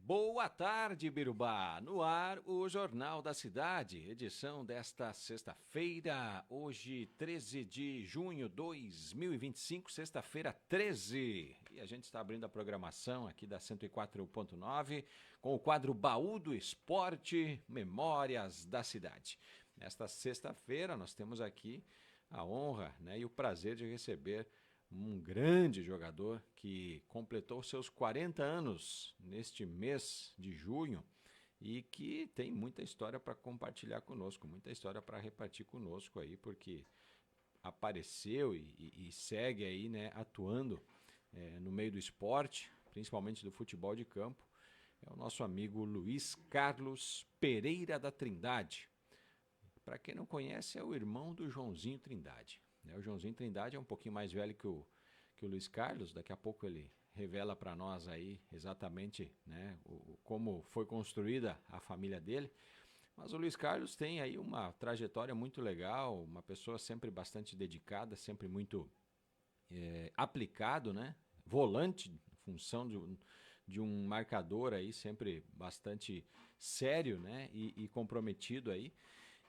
Boa tarde, Birubá. No ar, o Jornal da Cidade, edição desta sexta-feira, hoje 13 de junho de 2025, sexta-feira 13. E a gente está abrindo a programação aqui da 104.9 com o quadro Baú do Esporte, Memórias da Cidade. Nesta sexta-feira nós temos aqui a honra, e o prazer de receber um grande jogador que completou seus 40 anos neste mês de junho e que tem muita história para compartilhar conosco, muita história para repartir conosco aí, porque apareceu e segue aí, atuando no meio do esporte, principalmente do futebol de campo. É o nosso amigo Luiz Carlos Pereira da Trindade. Para quem não conhece, é o irmão do Joãozinho Trindade. O Joãozinho Trindade é um pouquinho mais velho que o Luiz Carlos. Daqui a pouco ele revela para nós aí exatamente como foi construída a família dele. Mas o Luiz Carlos tem aí uma trajetória muito legal, uma pessoa sempre bastante dedicada, sempre muito aplicado, volante, função de um marcador aí, sempre bastante sério, e comprometido aí.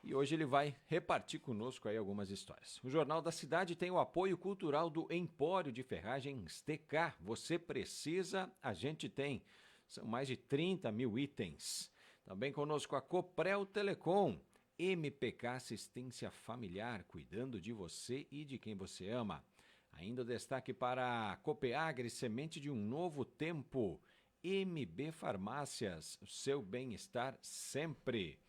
E hoje ele vai repartir conosco aí algumas histórias. O Jornal da Cidade tem o apoio cultural do Empório de Ferragens TK. Você precisa, a gente tem. São mais de 30 mil itens. Também conosco a Coprel Telecom. MPK Assistência Familiar, cuidando de você e de quem você ama. Ainda destaque para a Copeagre, semente de um novo tempo. MB Farmácias, o seu bem-estar sempre.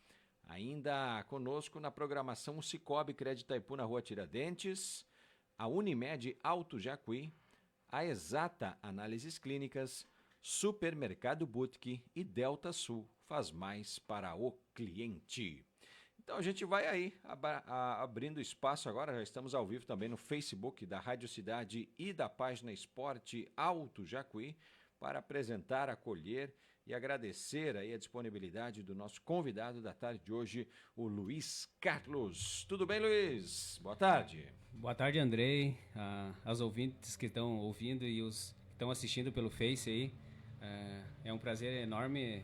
Ainda conosco na programação o Cicobi Crédito Itaipu na Rua Tiradentes, a Unimed Alto Jacuí, a Exata Análises Clínicas, Supermercado Boutique e Delta Sul, faz mais para o cliente. Então a gente vai aí abrindo espaço agora, já estamos ao vivo também no Facebook da Rádio Cidade e da página Esporte Alto Jacuí, para apresentar, acolher e agradecer aí a disponibilidade do nosso convidado da tarde de hoje, o Luiz Carlos. Tudo bem, Luiz? Boa tarde. Boa tarde, Andrei, aos ouvintes que estão ouvindo e os que estão assistindo pelo Face aí. É um prazer enorme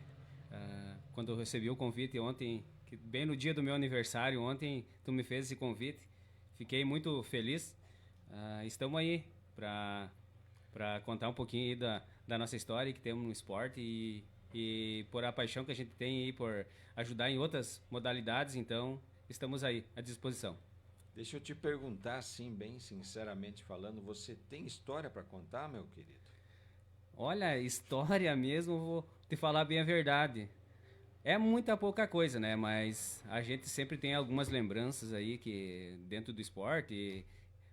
quando eu recebi o convite ontem, que bem no dia do meu aniversário, ontem tu me fez esse convite. Fiquei muito feliz. Estamos aí para contar um pouquinho aí da nossa história que temos no esporte e por a paixão que a gente tem aí por ajudar em outras modalidades, então estamos aí à disposição. Deixa eu te perguntar, assim, bem sinceramente falando, você tem história para contar, meu querido? Olha, história mesmo, vou te falar bem a verdade. É muita pouca coisa, mas a gente sempre tem algumas lembranças aí que dentro do esporte,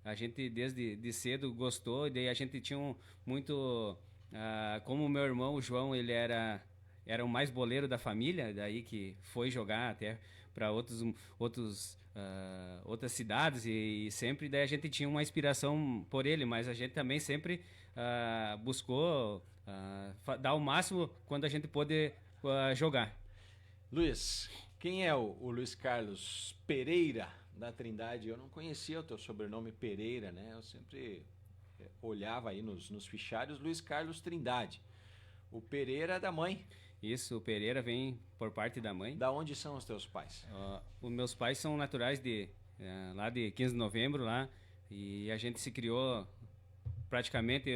a gente desde de cedo gostou, e daí a gente tinha muito... como o meu irmão, o João, ele era o mais boleiro da família, daí que foi jogar até para outras cidades e sempre daí a gente tinha uma inspiração por ele, mas a gente também sempre buscou dar o máximo quando a gente pôde jogar. Luiz, quem é o Luiz Carlos Pereira da Trindade? Eu não conhecia o teu sobrenome Pereira, Eu sempre olhava aí nos fichários Luiz Carlos Trindade. O Pereira é da mãe. Isso, o Pereira vem por parte da mãe. Da onde são os teus pais? Os meus pais são naturais lá de 15 de novembro, lá, e a gente se criou praticamente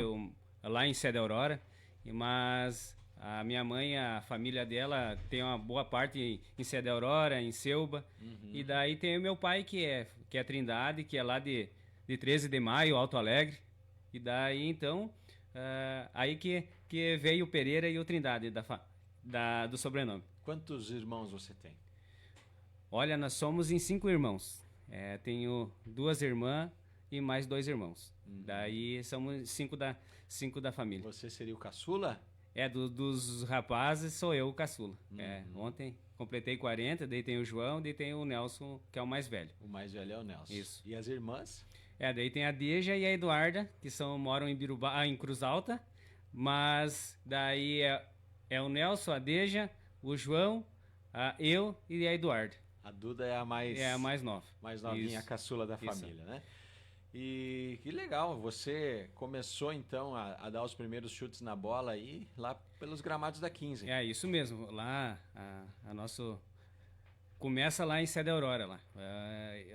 lá em Sede Aurora, mas a minha mãe, a família dela tem uma boa parte em Sede Aurora, em Selba, e daí tem o meu pai que é Trindade, que é lá de 13 de maio, Alto Alegre, e daí então, aí que veio o Pereira e o Trindade do sobrenome. Quantos irmãos você tem? Olha, nós somos em 5 irmãos. Tenho 2 irmãs e mais 2 irmãos. Daí somos 5 da família. Você seria o caçula? Dos rapazes sou eu o caçula. Ontem completei 40, daí tem o João, daí tem o Nelson, que é o mais velho. O mais velho é o Nelson. Isso. E as irmãs? Daí tem a Deja e a Eduarda, que moram em Birubá, em Cruz Alta, mas daí é o Nelson, a Deja, o João, eu e a Eduarda. A Duda é a mais... É a mais nova. Mais novinha, Isso. a caçula da Isso. família, E que legal, você começou então a dar os primeiros chutes na bola aí lá pelos gramados da 15. É isso mesmo. Lá, a nosso começa lá em Sede Aurora lá.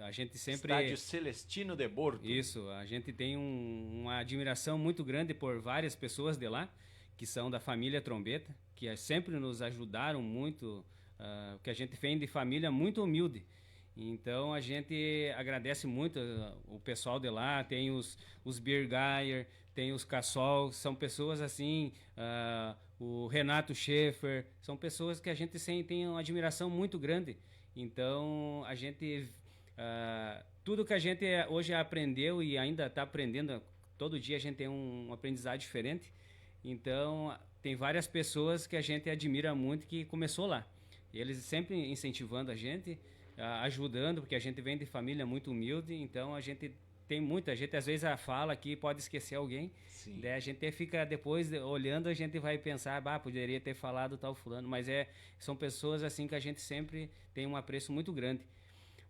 A gente sempre Estádio Celestino de Borto. Isso, a gente tem uma admiração muito grande por várias pessoas de lá, que são da família Trombeta, que sempre nos ajudaram muito, que a gente vem de família muito humilde. Então a gente agradece muito o pessoal de lá, tem os Birgaier, tem os Cassol, são pessoas assim, o Renato Schaefer, são pessoas que a gente tem uma admiração muito grande. Então a gente, tudo que a gente hoje aprendeu e ainda está aprendendo, todo dia a gente tem um aprendizado diferente. Então tem várias pessoas que a gente admira muito que começou lá. Eles sempre incentivando a gente, ajudando, porque a gente vem de família muito humilde, então a gente tem muita gente, às vezes fala que pode esquecer alguém, daí a gente fica depois olhando, a gente vai pensar, poderia ter falado tal fulano, mas são pessoas assim que a gente sempre tem um apreço muito grande.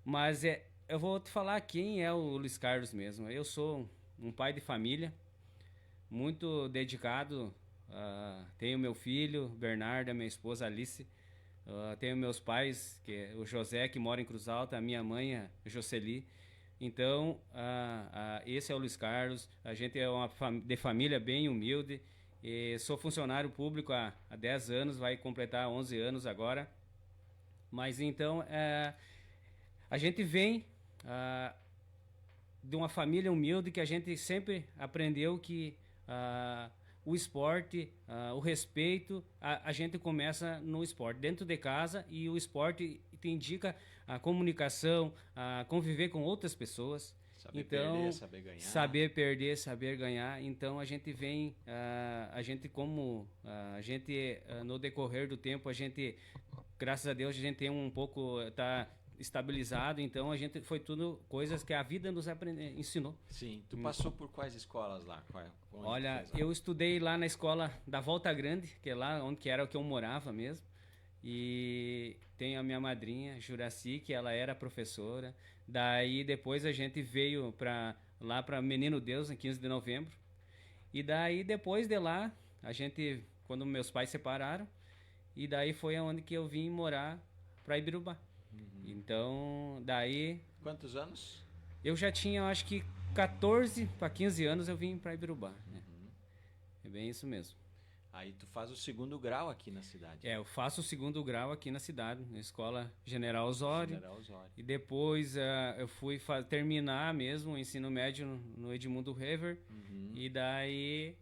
Mas eu vou te falar quem é o Luiz Carlos mesmo. Eu sou um pai de família, muito dedicado, tenho meu filho, Bernardo, minha esposa Alice, tenho meus pais, que é o José, que mora em Cruz Alta, a minha mãe, a Jocely. Então, esse é o Luiz Carlos. A gente é de família bem humilde. E sou funcionário público há 10 anos, vai completar 11 anos agora. Mas então, a gente vem de uma família humilde que a gente sempre aprendeu que o esporte, o respeito, a gente começa no esporte, dentro de casa, e o esporte te indica a comunicação, a conviver com outras pessoas. Saber perder, saber ganhar. Saber perder, saber ganhar. Então a gente vem, no decorrer do tempo, a gente, graças a Deus, a gente tem um pouco, tá estabilizado, então foi tudo coisas que a vida nos ensinou. Sim, tu passou por quais escolas lá? Olha, eu estudei lá na escola da Volta Grande, que é lá onde que era o que eu morava mesmo, e tem a minha madrinha, Juraci, que ela era professora. Daí depois a gente veio lá para Menino Deus, em 15 de novembro, e daí depois de lá, quando meus pais separaram, e daí foi aonde que eu vim morar para Ibirubá. Então, daí... Quantos anos? Eu já tinha, acho que 14 para 15 anos eu vim para Ibirubá. Né? É bem isso mesmo. Aí tu faz o segundo grau aqui na cidade. Eu faço o segundo grau aqui na cidade, na Escola General Osório. E depois eu fui terminar mesmo o ensino médio no Edmundo Hever. E daí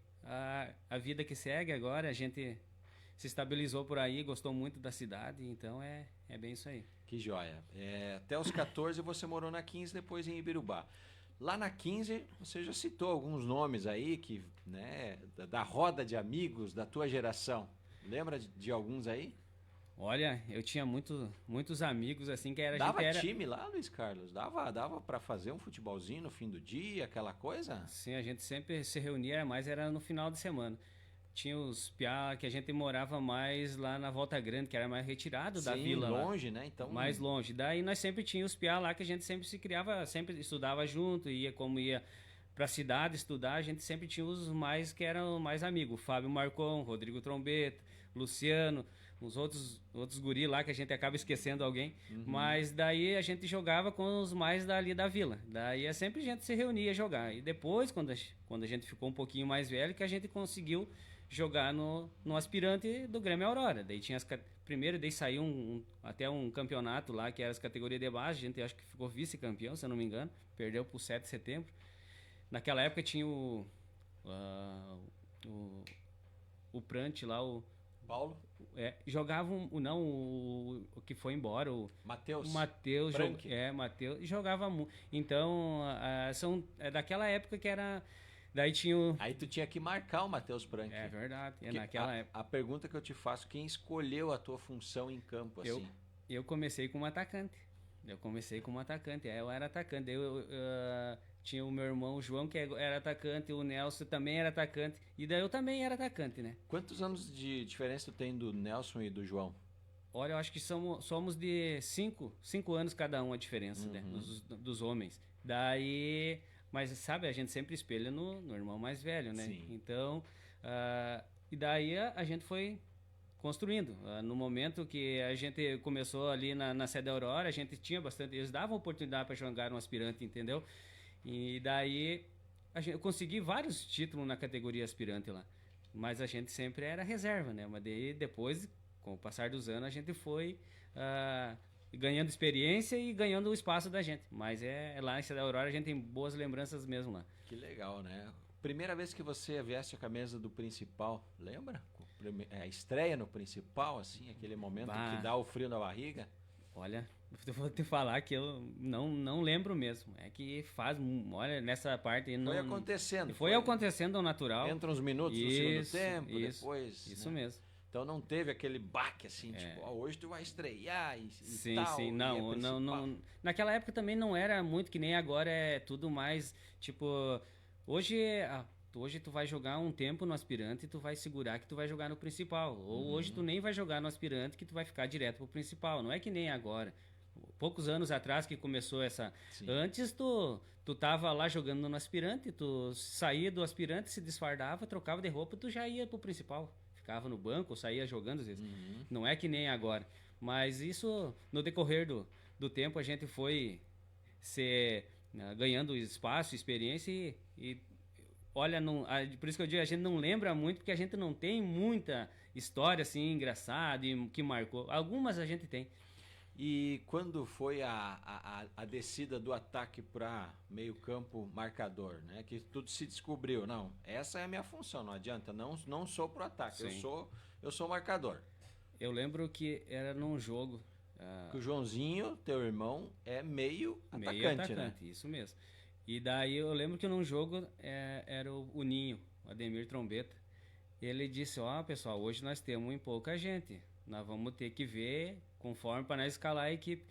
a vida que segue agora, a gente se estabilizou por aí, gostou muito da cidade, então é bem isso aí. Que joia. Até os 14 você morou na 15, depois em Ibirubá. Lá na 15, você já citou alguns nomes aí que, né, da roda de amigos da tua geração. Lembra de alguns aí? Olha, eu tinha muitos amigos assim que Dava time lá, Luiz Carlos? Dava para fazer um futebolzinho no fim do dia, aquela coisa? Sim, a gente sempre se reunia, mas era no final de semana. Tinha os piá que a gente morava mais lá na Volta Grande, que era mais retirado da vila. Longe, né? Então... Mais longe. Daí nós sempre tínhamos os piá lá que a gente sempre se criava, sempre estudava junto, ia pra cidade estudar, a gente sempre tinha os mais que eram mais amigos. Fábio Marcon, Rodrigo Trombeta, Luciano, uns outros guri lá que a gente acaba esquecendo alguém. Mas daí a gente jogava com os mais dali da vila. Daí sempre a gente se reunia a jogar. E depois, quando a gente ficou um pouquinho mais velho, que a gente conseguiu jogar no aspirante do Grêmio Aurora. Daí tinha primeiro, daí saiu até um campeonato lá, que era as categorias de base, a gente acho que ficou vice-campeão, se eu não me engano, perdeu pro 7 de setembro. Naquela época tinha o Prante lá, o Paulo? Jogava o que foi embora, o Matheus. Matheus, jogava muito. Então, daquela época que era... Daí tinha Aí tu tinha que marcar o Matheus Prank. É verdade. Naquela época. A pergunta que eu te faço, quem escolheu a tua função em campo, assim? Eu comecei como atacante. Eu era atacante. Tinha o meu irmão, o João, que era atacante, o Nelson também era atacante. E daí eu também era atacante, né? Quantos anos de diferença tu tem do Nelson e do João? Olha, eu acho que somos de 5 anos cada um a diferença, né? Dos homens. Daí... Mas, sabe, a gente sempre espelha no irmão mais velho, né? Sim. Então, e daí a gente foi construindo. No momento que a gente começou ali na sede Aurora, a gente tinha bastante... Eles davam oportunidade para jogar um aspirante, entendeu? E daí eu consegui vários títulos na categoria aspirante lá. Mas a gente sempre era reserva, né? Mas daí depois, com o passar dos anos, a gente foi ganhando experiência e ganhando o espaço da gente. Mas lá em Cidade Aurora a gente tem boas lembranças mesmo lá. Que legal, né? Primeira vez que você veste a camisa do principal, lembra? A estreia no principal, assim, aquele momento que dá o frio na barriga. Olha, eu vou te falar que eu não lembro mesmo. É que olha, nessa parte... Foi acontecendo. Foi acontecendo ao natural. Entra uns minutos no segundo tempo, depois... Isso né? mesmo. Então não teve aquele baque assim, tipo, hoje tu vai estrear e sim, tal. Sim, não. Naquela época também não era muito que nem agora, é tudo mais, tipo, hoje tu vai jogar um tempo no aspirante e tu vai segurar que tu vai jogar no principal. Ou hoje tu nem vai jogar no aspirante que tu vai ficar direto pro principal. Não é que nem agora. Poucos anos atrás que começou essa... Sim. Antes tu tava lá jogando no aspirante, tu saía do aspirante, se desfardava, trocava de roupa, tu já ia pro principal. Ficava no banco, saía jogando às vezes. Não é que nem agora. Mas isso, no decorrer do tempo, a gente foi ganhando espaço, experiência e olha, por isso que eu digo, a gente não lembra muito, porque a gente não tem muita história assim engraçada e que marcou. Algumas a gente tem. E quando foi a descida do ataque para meio campo marcador, né? Que tudo se descobriu. Não, essa é a minha função, não adianta. Não sou pro ataque, eu sou marcador. Eu lembro que era num jogo... que o Joãozinho, teu irmão, é meio atacante, né? Isso mesmo. E daí eu lembro que num jogo era o Ninho, o Ademir Trombeta. Ele disse, pessoal, hoje nós temos pouca gente. Nós vamos ter que ver conforme para nós escalar a equipe.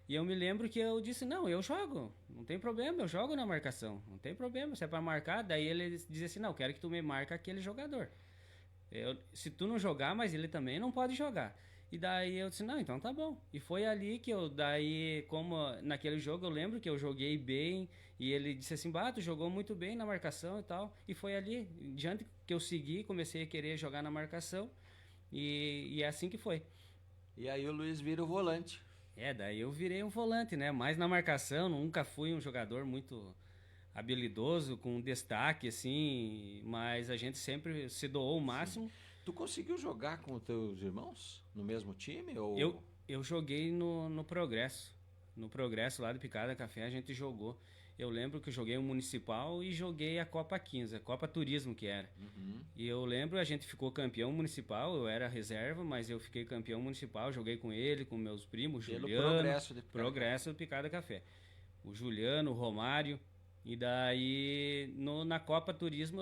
E eu me lembro que eu disse, não, eu jogo, não tem problema, eu jogo na marcação, não tem problema, se é para marcar. Daí ele dizia assim, não, eu quero que tu me marque aquele jogador. Se tu não jogar, mas ele também não pode jogar. E daí eu disse, não, então tá bom. E foi ali que como naquele jogo eu lembro que eu joguei bem, e ele disse assim, tu jogou muito bem na marcação e tal. E foi ali, diante que eu segui, comecei a querer jogar na marcação, e é assim que foi. E aí o Luiz vira o volante. Daí eu virei um volante, né? Mas na marcação, nunca fui um jogador muito habilidoso, com destaque, assim, mas a gente sempre se doou o máximo. Sim. Tu conseguiu jogar com os teus irmãos no mesmo time? Ou... Eu joguei no Progresso. No Progresso lá do Picada Café a gente jogou. Eu lembro que eu joguei o Municipal e joguei a Copa 15, a Copa Turismo que era. E eu lembro, a gente ficou campeão municipal, eu era reserva, mas eu fiquei campeão municipal, joguei com ele, com meus primos, pelo Juliano. Progresso do Picada Café. O Juliano, o Romário. E daí, na Copa Turismo,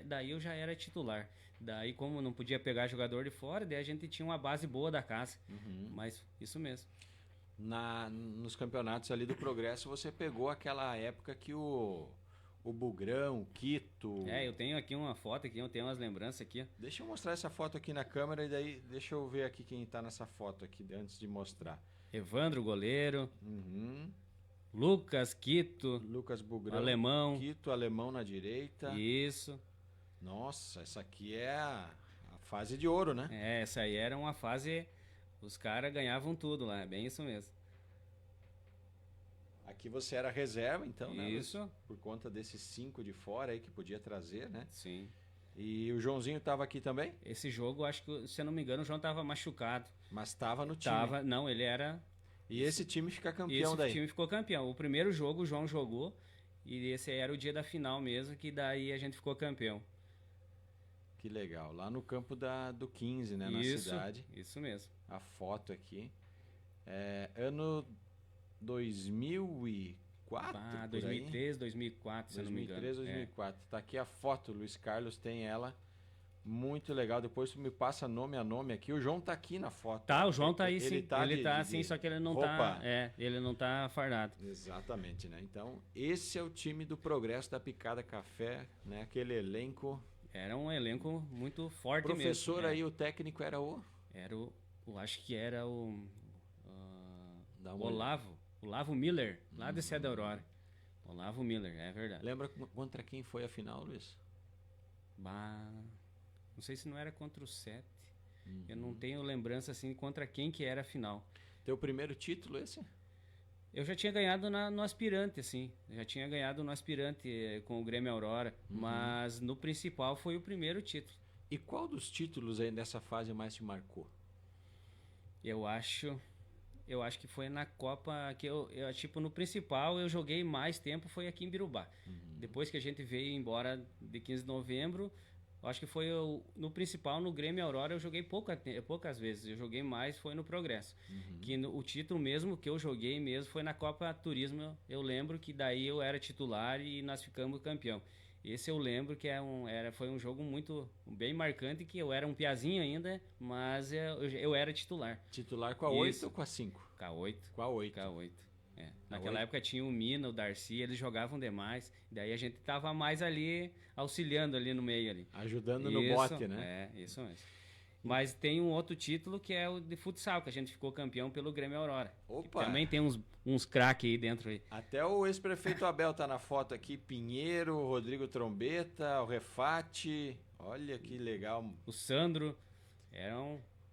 daí eu já era titular. Daí, como não podia pegar jogador de fora, daí a gente tinha uma base boa da casa. Mas isso mesmo. Nos campeonatos ali do Progresso, você pegou aquela época que o Bugrão, o Quito... eu tenho aqui uma foto, eu tenho umas lembranças aqui. Deixa eu mostrar essa foto aqui na câmera e daí deixa eu ver aqui quem tá nessa foto aqui, antes de mostrar. Evandro, goleiro. Lucas, Quito. Lucas Bugrão. Alemão. Quito, Alemão na direita. Isso. Nossa, essa aqui é a fase de ouro, né? Essa aí era uma fase... Os caras ganhavam tudo lá, é bem isso mesmo. Aqui você era reserva, então, né? Isso. Por conta desses 5 de fora aí que podia trazer, né? Sim. E o Joãozinho estava aqui também? Esse jogo, acho que, se eu não me engano, o João estava machucado. Mas estava no time. Não, ele era... E esse time fica campeão daí? Esse time ficou campeão. O primeiro jogo o João jogou, e esse aí era o dia da final mesmo, que daí a gente ficou campeão. Que legal. Lá no campo do 15, né? Na cidade. Isso mesmo. A foto aqui. Ano 2004? 2003, 2004, se eu não me engano. 2003, 2004. Tá aqui a foto, o Luiz Carlos tem ela. Muito legal. Depois tu me passa nome a nome aqui. O João tá aqui na foto. Tá, o João tá aí, sim. Ele tá sim, só que ele não roupa. ele não tá fardado. Exatamente, né? Então, esse é o time do Progresso da Picada Café, né? Aquele elenco. Era um elenco muito forte mesmo. Professor aí, o técnico era o? Eu acho que era o Olavo Miller, lá de Cidade Aurora. Olavo Miller, é verdade. Lembra contra quem foi a final, Luiz? Não sei se não era contra o 7. Uhum. Eu não tenho lembrança assim contra quem que era a final. Teu primeiro título esse? Eu já tinha ganhado no aspirante, assim. Já tinha ganhado no aspirante com o Grêmio Aurora. Mas no principal foi o primeiro título. E qual dos títulos aí dessa fase mais te marcou? Eu acho que foi na Copa que tipo, no principal eu joguei mais tempo foi aqui em Birubá. Depois que a gente veio embora de 15 de novembro, eu acho que foi no principal, no Grêmio Aurora, eu joguei poucas vezes. Eu joguei mais, foi no Progresso. Que o título mesmo que eu joguei mesmo foi na Copa Turismo. Eu lembro que daí eu era titular e nós ficamos campeão. Esse eu lembro que foi um jogo bem marcante, que eu era um piazinho ainda, mas eu era titular. Titular com a 8 ou com a 5? Com a 8. Com a 8. Com a 8. Naquela época tinha o Mina, o Darcy, eles jogavam demais. Daí a gente tava mais ali, auxiliando ali no meio ali. Ajudando no bote, né? Isso mesmo. Mas tem um outro título que é o de futsal, que a gente ficou campeão pelo Grêmio Aurora. Opa! Também tem uns craques aí dentro aí. Até o ex-prefeito Abel tá na foto aqui. Pinheiro, Rodrigo Trombeta, o Refate. Olha que legal. O Sandro,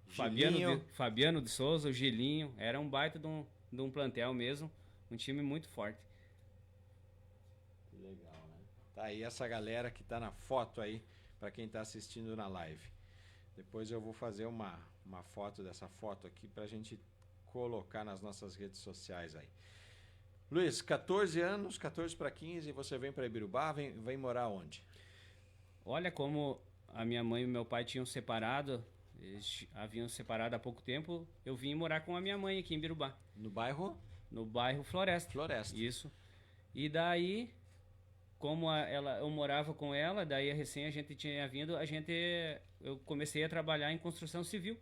Fabiano de Souza, o Gilinho. Era um baita de um plantel mesmo. Um time muito forte. Que legal, né? Tá aí essa galera que tá na foto aí, para quem tá assistindo na live. Depois eu vou fazer uma foto dessa foto aqui pra gente colocar nas nossas redes sociais aí. Luiz, 14 anos, 14 para 15, você vem para Ibirubá, vem morar onde? Olha, como a minha mãe e o meu pai tinham separado, eles haviam separado há pouco tempo, eu vim morar com a minha mãe aqui em Ibirubá. No bairro? No bairro Floresta. Floresta. Isso. E daí, como eu morava com ela, daí recém a gente tinha vindo, eu comecei a trabalhar em construção civil.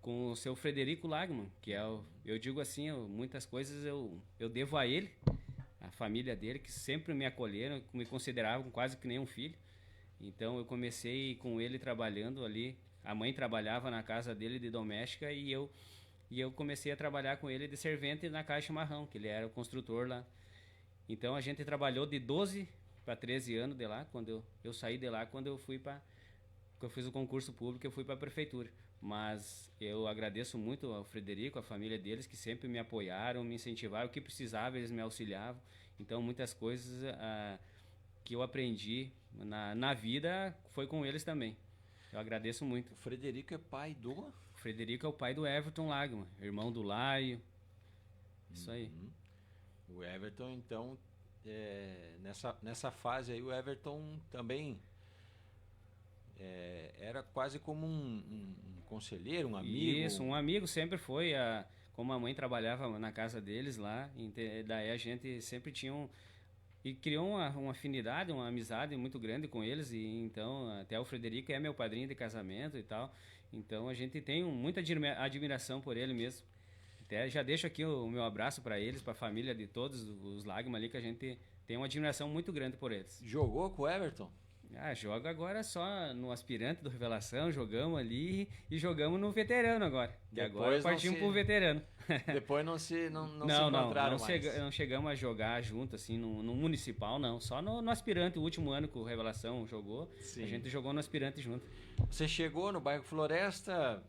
Com o seu Frederico Lagman, que eu digo assim, muitas coisas eu devo a ele, a família dele, que sempre me acolheram, me consideravam quase que nem um filho. Então eu comecei com ele trabalhando ali. A mãe trabalhava na casa dele de doméstica e eu comecei a trabalhar com ele de servente na Caixa Chimarrão, que ele era o construtor lá. Então a gente trabalhou de 12 para 13 anos de lá, quando eu saí de lá, quando eu fiz o concurso público, eu fui para a prefeitura. Mas eu agradeço muito ao Frederico, a família deles, que sempre me apoiaram, me incentivaram, o que precisava eles me auxiliavam. Então muitas coisas que eu aprendi na vida foi com eles também. Eu agradeço muito. O Frederico é pai do? O Frederico é o pai do Everton Lagman, irmão do Laio. Isso aí. O Everton, então, nessa fase aí, o Everton também era quase como um conselheiro, um amigo. Isso, um amigo sempre foi. Como a mãe trabalhava na casa deles lá, daí a gente sempre tinha e criou uma afinidade, uma amizade muito grande com eles. E então, até o Frederico é meu padrinho de casamento e tal. Então, a gente tem muita admiração por ele mesmo. Até já deixo aqui o meu abraço para eles, para a família de todos os Lagman ali, que a gente tem uma admiração muito grande por eles. Jogou com o Everton? Joga agora só no aspirante do Revelação, jogamos ali e jogamos no veterano agora. E agora partimos pro veterano. Depois não se encontraram mais. Não chegamos a jogar junto, assim, no municipal, não. Só no aspirante, o último ano que o Revelação jogou, Sim. A gente jogou no aspirante junto. Você chegou no bairro Floresta,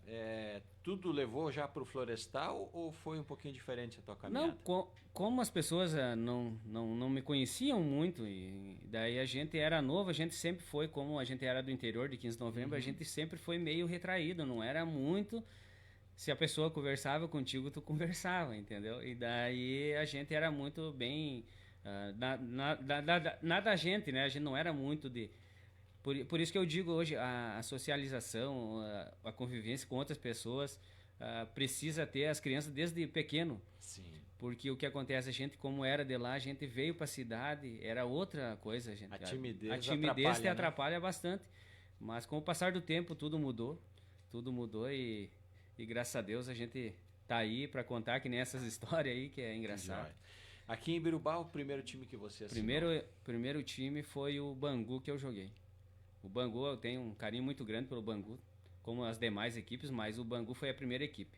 tudo levou já pro Florestal ou foi um pouquinho diferente a tua caminhada? Não, como as pessoas não me conheciam muito, e daí a gente era novo, a gente sempre foi, como a gente era do interior de 15 de novembro, a gente sempre foi meio retraído, não era muito... Se a pessoa conversava contigo, tu conversava, entendeu? E daí a gente era muito bem... nada a gente, né? A gente não era muito de... Por isso que eu digo hoje, a socialização, a convivência com outras pessoas, precisa ter as crianças desde pequeno. Sim. Porque o que acontece, a gente, como era de lá, a gente veio para a cidade, era outra coisa. A timidez te atrapalha bastante. Mas com o passar do tempo, tudo mudou e graças a Deus a gente tá aí para contar que nem essas histórias aí, que é engraçado. Aqui em Ibirubá, o primeiro time que você assinou? Primeiro time foi o Bangu que eu joguei. O Bangu, eu tenho um carinho muito grande pelo Bangu, como as demais equipes, mas o Bangu foi a primeira equipe.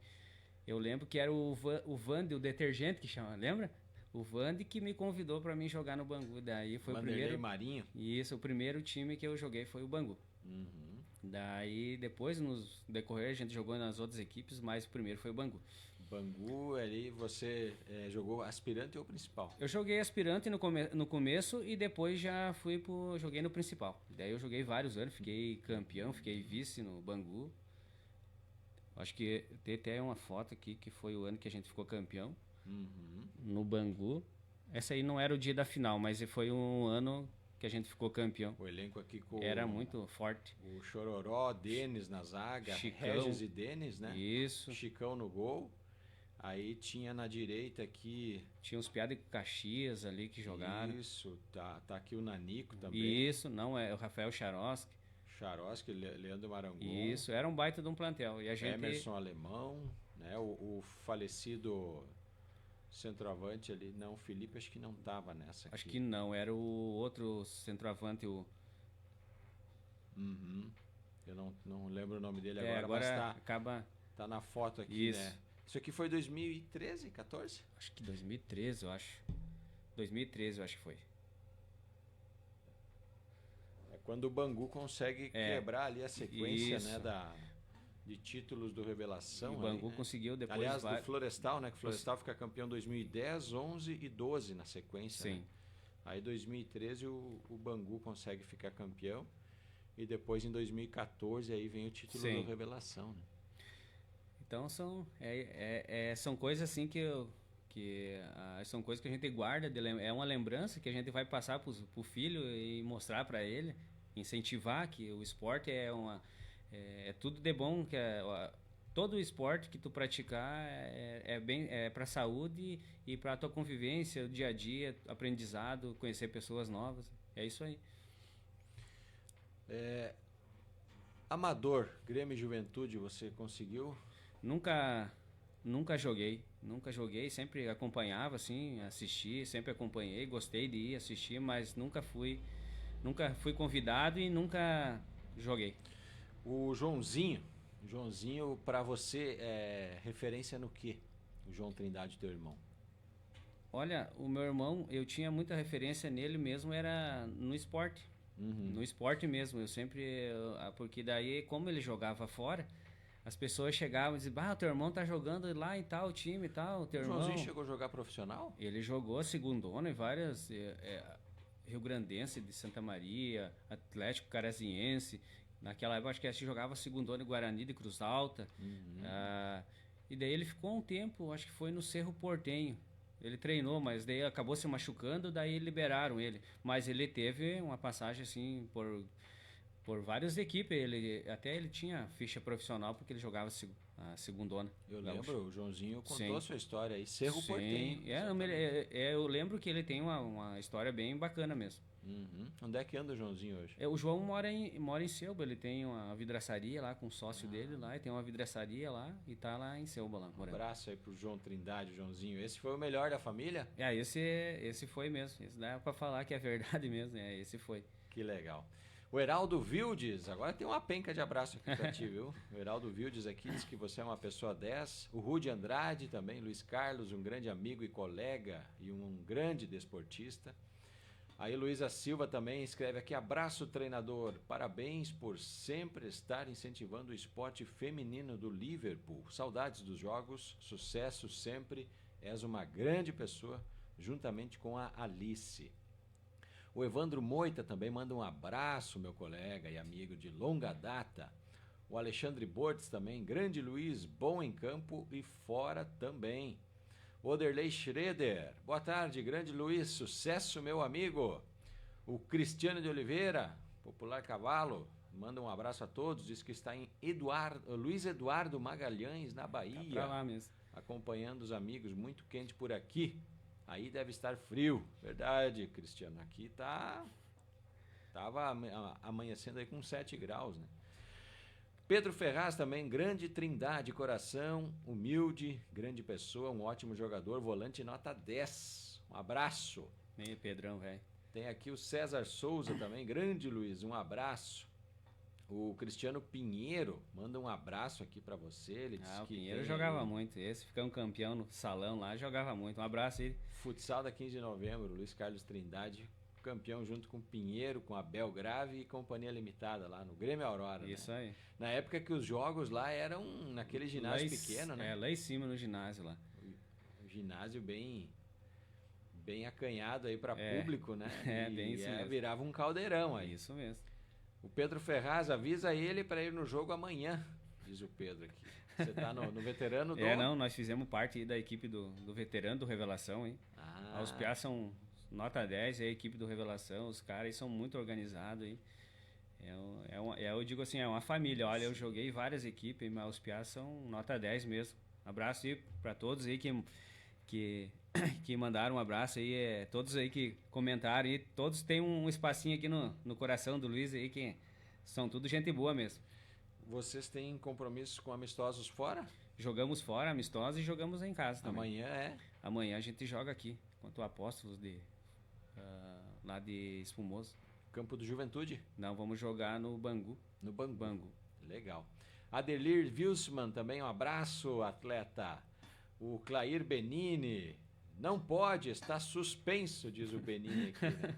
Eu lembro que era o Vande, o detergente que chama, lembra? O Vande que me convidou para mim jogar no Bangu. Daí foi Vanderlei o primeiro. Marinho. Isso, o primeiro time que eu joguei foi o Bangu. Uhum. Daí depois, nos decorrer, a gente jogou nas outras equipes, mas o primeiro foi o Bangu. Bangu, ali você jogou aspirante ou principal? Eu joguei aspirante no começo e depois já joguei no principal. Daí eu joguei vários anos, fiquei campeão, fiquei vice no Bangu. Acho que tem até uma foto aqui que foi o ano que a gente ficou campeão no Bangu. Essa aí não era o dia da final, mas foi um ano que a gente ficou campeão. O elenco aqui com Era muito forte. o Chororó, Denis na zaga, Chicão. Regis e Denis, né? Isso. Chicão no gol. Aí tinha na direita aqui... Tinha uns piadas com Caxias ali que jogaram. Isso, tá aqui o Nanico também. Isso, não, é o Rafael Charoski. Charoski, Leandro Marangon. Isso, era um baita de um plantel. E a gente... Emerson Alemão, né? O falecido centroavante ali. Não, o Felipe acho que não tava nessa aqui. Acho que não, era o outro centroavante, o... Uhum. Eu não lembro o nome dele agora, mas acaba... tá na foto aqui, Isso. né? Isso aqui foi 2013, 14? Acho que 2013, eu acho. 2013, eu acho que foi. É quando o Bangu consegue quebrar ali a sequência, Isso. né, de títulos do Revelação. E o Bangu ali, né? conseguiu depois... Aliás, do Florestal, né? Que o Florestal fica campeão 2010, 11 e 12 na sequência. Sim. Né? Aí 2013 o Bangu consegue ficar campeão. E depois em 2014 aí vem o título Sim. do Revelação, né? Então são coisas assim são coisas que a gente guarda, é uma lembrança que a gente vai passar pro filho e mostrar para ele, incentivar que o esporte é tudo de bom, que todo esporte que tu praticar é para saúde e para tua convivência, o dia a dia, aprendizado, conhecer pessoas novas, é isso aí. Amador, Grêmio e Juventude, você conseguiu? Nunca joguei, sempre acompanhava, assim, assisti, sempre acompanhei, gostei de ir assistir, mas nunca fui convidado e nunca joguei. O Joãozinho para você é referência no quê? O João Trindade, teu irmão. Olha, o meu irmão, eu tinha muita referência nele mesmo, era no esporte. No esporte mesmo, porque daí, como ele jogava fora, as pessoas chegavam e diziam, teu irmão tá jogando lá em tal time e tal, teu irmão... O Joãozinho chegou a jogar profissional? Ele jogou segundona em várias... Rio Grandense de Santa Maria, Atlético Carazinhense. Naquela época, acho que ele jogava segundona em Guarani de Cruz Alta. E daí ele ficou um tempo, acho que foi no Cerro Porteño. Ele treinou, mas daí acabou se machucando, daí liberaram ele. Mas ele teve uma passagem assim por várias equipes. Ele tinha ficha profissional porque ele jogava a segundona. Eu lembro, o Joãozinho contou a sua história aí, Cerro Porteño. Eu lembro que ele tem uma história bem bacana mesmo. Onde é que anda o Joãozinho hoje? O João mora em Selba, ele tem uma vidraçaria lá com o sócio dele lá, e tem uma vidraçaria lá e tá lá em Selba lá, morando. Um abraço aí pro João Trindade, o Joãozinho. Esse foi o melhor da família? Esse foi mesmo. Esse dá pra falar que é verdade mesmo, esse foi. Que legal. O Heraldo Vildes, agora tem uma penca de abraço aqui pra ti, viu? O Heraldo Vildes aqui diz que você é uma pessoa 10. O Rude Andrade também, Luiz Carlos, um grande amigo e colega e um grande desportista. Aí Luísa Silva também escreve aqui, abraço treinador, parabéns por sempre estar incentivando o esporte feminino do Liverpool. Saudades dos jogos, sucesso sempre, és uma grande pessoa, juntamente com a Alice. O Evandro Moita também manda um abraço, meu colega e amigo de longa data. O Alexandre Bortes também, grande Luiz, bom em campo e fora também. Oderley Schroeder, boa tarde, grande Luiz, sucesso, meu amigo. O Cristiano de Oliveira, popular cavalo, manda um abraço a todos, diz que está em Luiz Eduardo Magalhães, na Bahia. Tá pra lá mesmo. Acompanhando os amigos, muito quente por aqui. Aí deve estar frio, verdade, Cristiano. Aqui tava amanhecendo aí com 7 graus, né? Pedro Ferraz também, grande Trindade, coração, humilde, grande pessoa, um ótimo jogador, volante nota 10. Um abraço. Meio Pedrão, velho. Tem aqui o César Souza também, grande Luiz, um abraço. O Cristiano Pinheiro manda um abraço aqui para você. Ele disse O que Pinheiro tem jogava aí muito. Esse ficando campeão no salão lá, jogava muito. Um abraço aí. futsal da 15 de novembro, Luiz Carlos Trindade, campeão junto com o Pinheiro, com a Belgrave e Companhia Limitada lá no Grêmio Aurora. Isso né? aí. Na época que os jogos lá eram naquele ginásio pequeno, né? Lá em cima no ginásio lá. Um ginásio bem acanhado aí para público, né? Bem isso mesmo. Virava um caldeirão aí. Isso mesmo. O Pedro Ferraz avisa ele para ir no jogo amanhã, diz o Pedro aqui. Você tá no veterano do... Não, nós fizemos parte aí da equipe do veterano do Revelação, hein? Os piás são nota 10, é a equipe do Revelação, os caras aí são muito organizados aí. Eu digo assim, é uma família. Olha, eu joguei várias equipes, mas os piás são nota 10 mesmo. Abraço aí para todos aí que mandaram um abraço aí, todos aí que comentaram aí, todos têm um espacinho aqui no coração do Luiz aí, que são tudo gente boa mesmo. Vocês têm compromissos com amistosos fora? Jogamos fora, amistosos, e jogamos em casa também. Amanhã a gente joga aqui, contra o Apóstolos lá de Espumoso. Campo do Juventude? Não, vamos jogar no Bangu. No Bangu. Legal. Adelir Wilsman, também um abraço, atleta. O Clair Benini, não pode, está suspenso, diz o Benini aqui, né?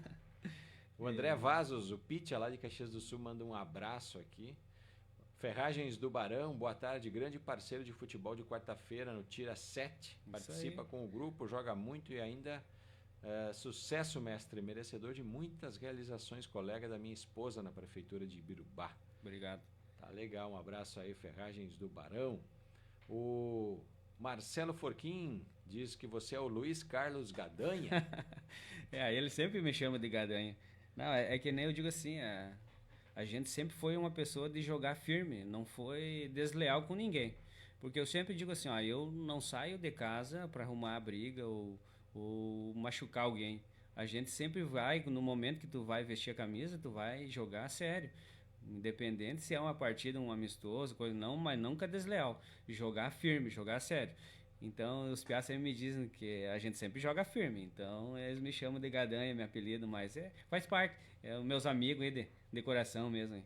O André Vazos, o Pitia lá de Caxias do Sul, manda um abraço aqui. Ferragens do Barão, boa tarde, grande parceiro de futebol de quarta-feira no Tira 7. Participa com o grupo, joga muito e ainda sucesso, mestre, merecedor de muitas realizações, colega da minha esposa na prefeitura de Ibirubá. Obrigado. Tá legal, um abraço aí, Ferragens do Barão. O Marcelo Forquim diz que você é o Luiz Carlos Gadanha. Ele sempre me chama de Gadanha. Não, é que nem eu digo assim, a gente sempre foi uma pessoa de jogar firme, não foi desleal com ninguém. Porque eu sempre digo assim, eu não saio de casa para arrumar a briga ou machucar alguém. A gente sempre vai, no momento que tu vai vestir a camisa, tu vai jogar a sério. Independente se é uma partida, um amistoso, coisa não, mas nunca desleal. Jogar firme, jogar sério. Então, os piás sempre me dizem que a gente sempre joga firme. Então, eles me chamam de Gadanha, meu apelido, mas faz parte. É os meus amigos aí de coração mesmo. Aí.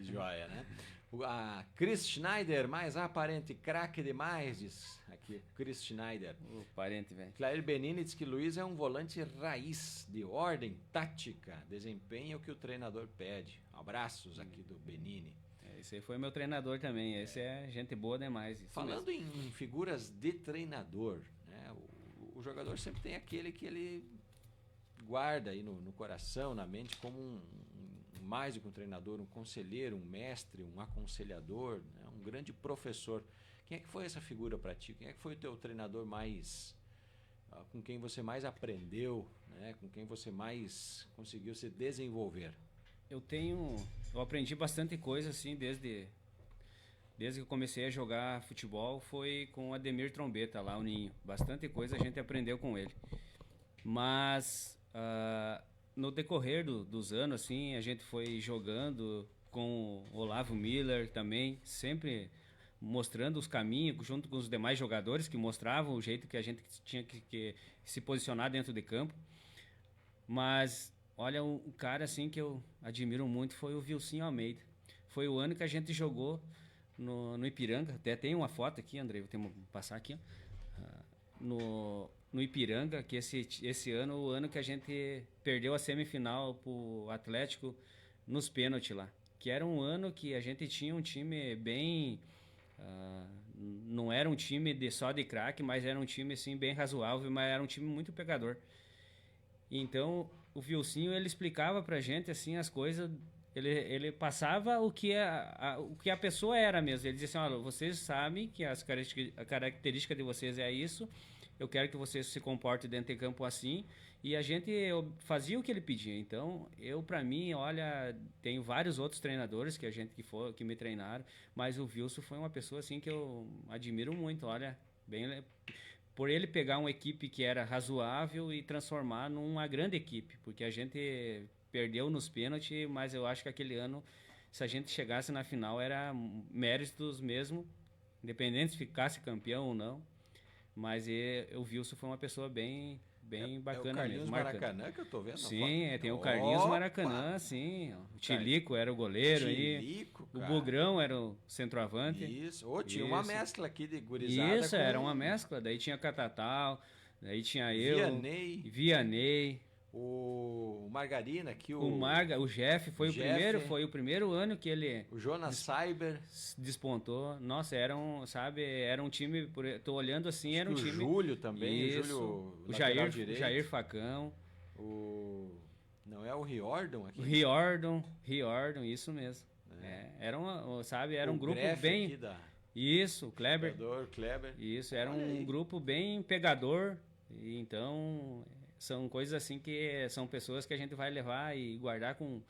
Joia, né? A Chris Schneider, mais aparente, craque demais, diz aqui, Chris Schneider. O parente, velho. Clair Benini diz que Luiz é um volante raiz, de ordem, tática, desempenha o que o treinador pede. Abraços aqui do Benini. Esse aí foi meu treinador também, esse é gente boa demais. Falando em figuras de treinador, né, o jogador sempre tem aquele que ele guarda aí no coração, na mente, como mais do que um treinador, um conselheiro, um mestre, um aconselhador, né, um grande professor. Quem é que foi essa figura para ti? Quem é que foi o teu treinador mais... com quem você mais aprendeu, né, com quem você mais conseguiu se desenvolver? Eu aprendi bastante coisa assim desde que eu comecei a jogar futebol, foi com o Ademir Trombeta lá, o Ninho. Bastante coisa a gente aprendeu com ele. Mas no decorrer dos anos, assim, a gente foi jogando com o Olavo Miller também, sempre mostrando os caminhos, junto com os demais jogadores que mostravam o jeito que a gente tinha que se posicionar dentro de campo. Mas... olha, um cara assim que eu admiro muito foi o Vilcinho Almeida. Foi o ano que a gente jogou no Ipiranga. Até tem uma foto aqui, André, vou ter que passar aqui. No Ipiranga, que esse ano, o ano que a gente perdeu a semifinal pro Atlético nos pênaltis lá. Que era um ano que a gente tinha um time bem... não era um time só de craque, mas era um time assim, bem razoável, mas era um time muito pegador. Então... o Vilcinho, ele explicava pra gente, assim, as coisas, ele passava o que a pessoa era mesmo. Ele dizia assim, olha, vocês sabem que a característica de vocês é isso, eu quero que vocês se comportem dentro de campo assim, e a gente fazia o que ele pedia. Então, pra mim, olha, tenho vários outros treinadores que me treinaram, mas o Vilson foi uma pessoa, assim, que eu admiro muito, olha, por ele pegar uma equipe que era razoável e transformar numa grande equipe, porque a gente perdeu nos pênaltis, mas eu acho que aquele ano, se a gente chegasse na final, era méritos mesmo, independente se ficasse campeão ou não, mas o Wilson foi uma pessoa bem bem bacana é o Carlinhos mesmo. Marcante. Maracanã que eu tô vendo. Sim, tem o Carlinhos Maracanã, sim. O Tilico era o goleiro Tilico, aí. cara. O Bugrão era o centroavante. Isso. Tinha uma mescla aqui de gurizada. Isso, era uma mescla. Daí tinha Catatal, daí tinha eu. Vianney. O Margarina aqui, o Jeff foi o primeiro ano que ele o Jonas Cyber despontou. Nossa, era um time, tô olhando assim, era um time. O Júlio também, isso, o Jair Facão. Não é o Riordon aqui? O Riordon, isso mesmo. Era um grupo bem Isso, o Kleber. Isso, era um grupo bem pegador. E então são coisas assim que são pessoas que a gente vai levar e guardar com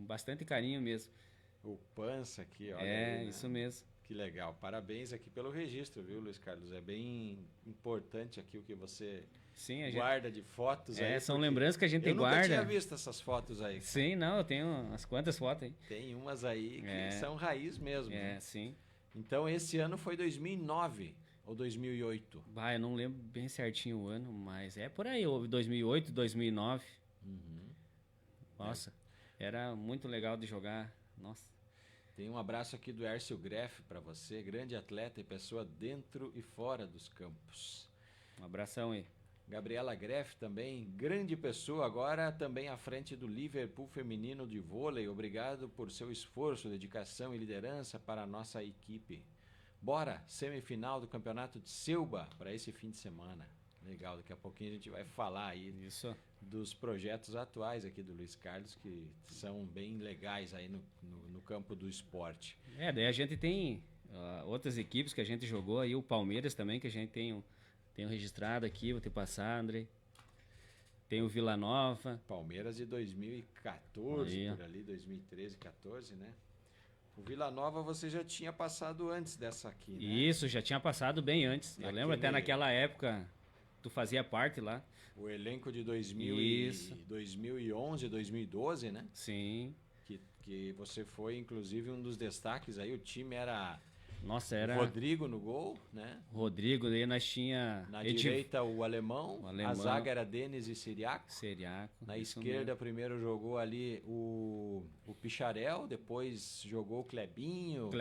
bastante carinho mesmo. O Pança aqui, olha. aí, né? Isso mesmo. Que legal. Parabéns aqui pelo registro, viu, Luiz Carlos? É bem importante aqui o que você guarda de fotos aí. São lembranças que a gente guarda. Eu nunca tinha visto essas fotos aí. Sim, não, eu tenho umas quantas fotos aí. Tem umas aí que são raiz mesmo. Né? Sim. Então esse ano foi 2009. Ou 2008? Eu não lembro bem certinho o ano, mas é por aí, 2008, 2009. Nossa, era muito legal de jogar. Nossa. Tem um abraço aqui do Hércio Greff para você, grande atleta e pessoa dentro e fora dos campos. Um abração aí. Gabriela Greff também, grande pessoa, agora também à frente do Liverpool feminino de vôlei. Obrigado por seu esforço, dedicação e liderança para a nossa equipe. Bora, semifinal do Campeonato de Silba para esse fim de semana. Legal, daqui a pouquinho a gente vai falar aí dos projetos atuais aqui do Luiz Carlos, que são bem legais aí no campo do esporte. Daí a gente tem outras equipes que a gente jogou aí, o Palmeiras também, que a gente tem registrado aqui, vou te passar, André. Tem o Vila Nova. Palmeiras de 2014, por ali, 2013, 14, né? O Vila Nova você já tinha passado antes dessa aqui, né? Isso, já tinha passado bem antes. Eu lembro até naquela época, tu fazia parte lá. O elenco de 2011, 2012, né? Sim. Que você foi, inclusive, um dos destaques aí. O time era... Nossa, era... Rodrigo no gol, né? Rodrigo, daí nós tinha... Na direita o alemão, a zaga era Denis e Siriaco. Na esquerda mesmo. Primeiro jogou ali o Picharel, depois jogou o Clebinho.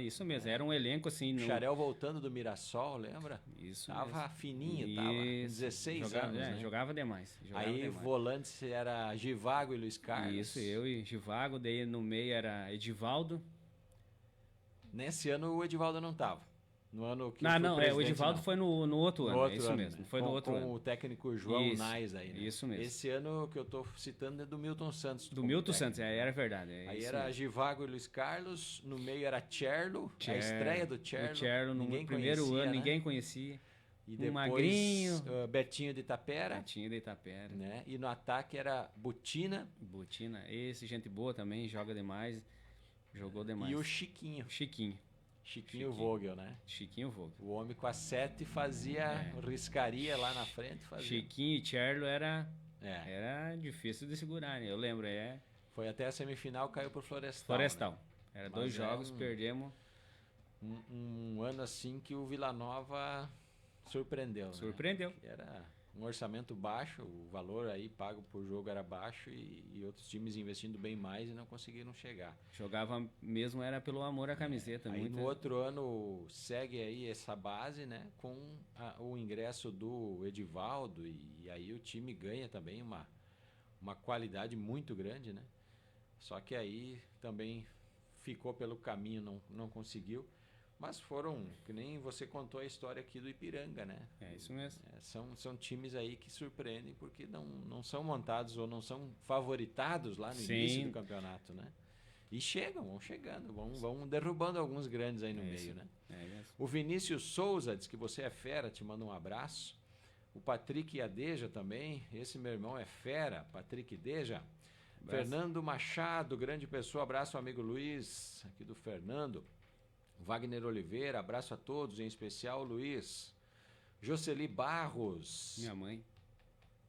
Isso mesmo, era um elenco assim... Picharel voltando do Mirassol, lembra? Isso tava mesmo. fininho, tava 16 anos, né? Jogava demais. Volantes era Givago e Luiz Carlos. Isso, eu e Givago, daí no meio era Edivaldo. Nesse ano o Edivaldo não estava. No ano que o Edivaldo foi no outro ano, é isso mesmo. Foi no outro ano. Com o técnico João Nais aí, né? Isso mesmo. Esse ano que eu estou citando é do Milton Santos. Do Milton Santos, era verdade. Aí era mesmo. Givago e Luiz Carlos, no meio era Cherlo, a estreia do Cherlo. O Cherlo, no primeiro conhecia, ano, né? ninguém conhecia. E depois, magrinho. Betinho de Itapera. Né? E no ataque era Butina. Esse gente boa também, joga demais. Jogou demais. E o Chiquinho. Chiquinho Vogel, né? Chiquinho Vogel. O homem com a 7 fazia riscaria lá na frente. Chiquinho e Cherlo era difícil de segurar, né? Eu lembro, Foi até a semifinal, caiu pro Florestal. Né? Era 2 jogos, perdemos. Um ano assim que o Vila Nova surpreendeu. Surpreendeu. Né? Era um orçamento baixo, o valor aí pago por jogo era baixo e outros times investindo bem mais e não conseguiram chegar. Jogava mesmo era pelo amor à camiseta. Aí no outro ano segue aí essa base, né, com o ingresso do Edivaldo e aí o time ganha também uma qualidade muito grande, né? Só que aí também ficou pelo caminho, não conseguiu. Mas foram, que nem você contou a história aqui do Ipiranga, né? É isso mesmo. São times aí que surpreendem porque não são montados ou não são favoritados lá no início do campeonato, né? E vão chegando, vão derrubando alguns grandes aí no meio, né? O Vinícius Souza diz que você é fera, te manda um abraço. O Patrick Adeja também, esse meu irmão é fera, Patrick Deja. Fernando Machado, grande pessoa, abraço ao amigo Luiz, aqui do Fernando. Wagner Oliveira, abraço a todos, em especial o Luiz. Jocely Barros. Minha mãe.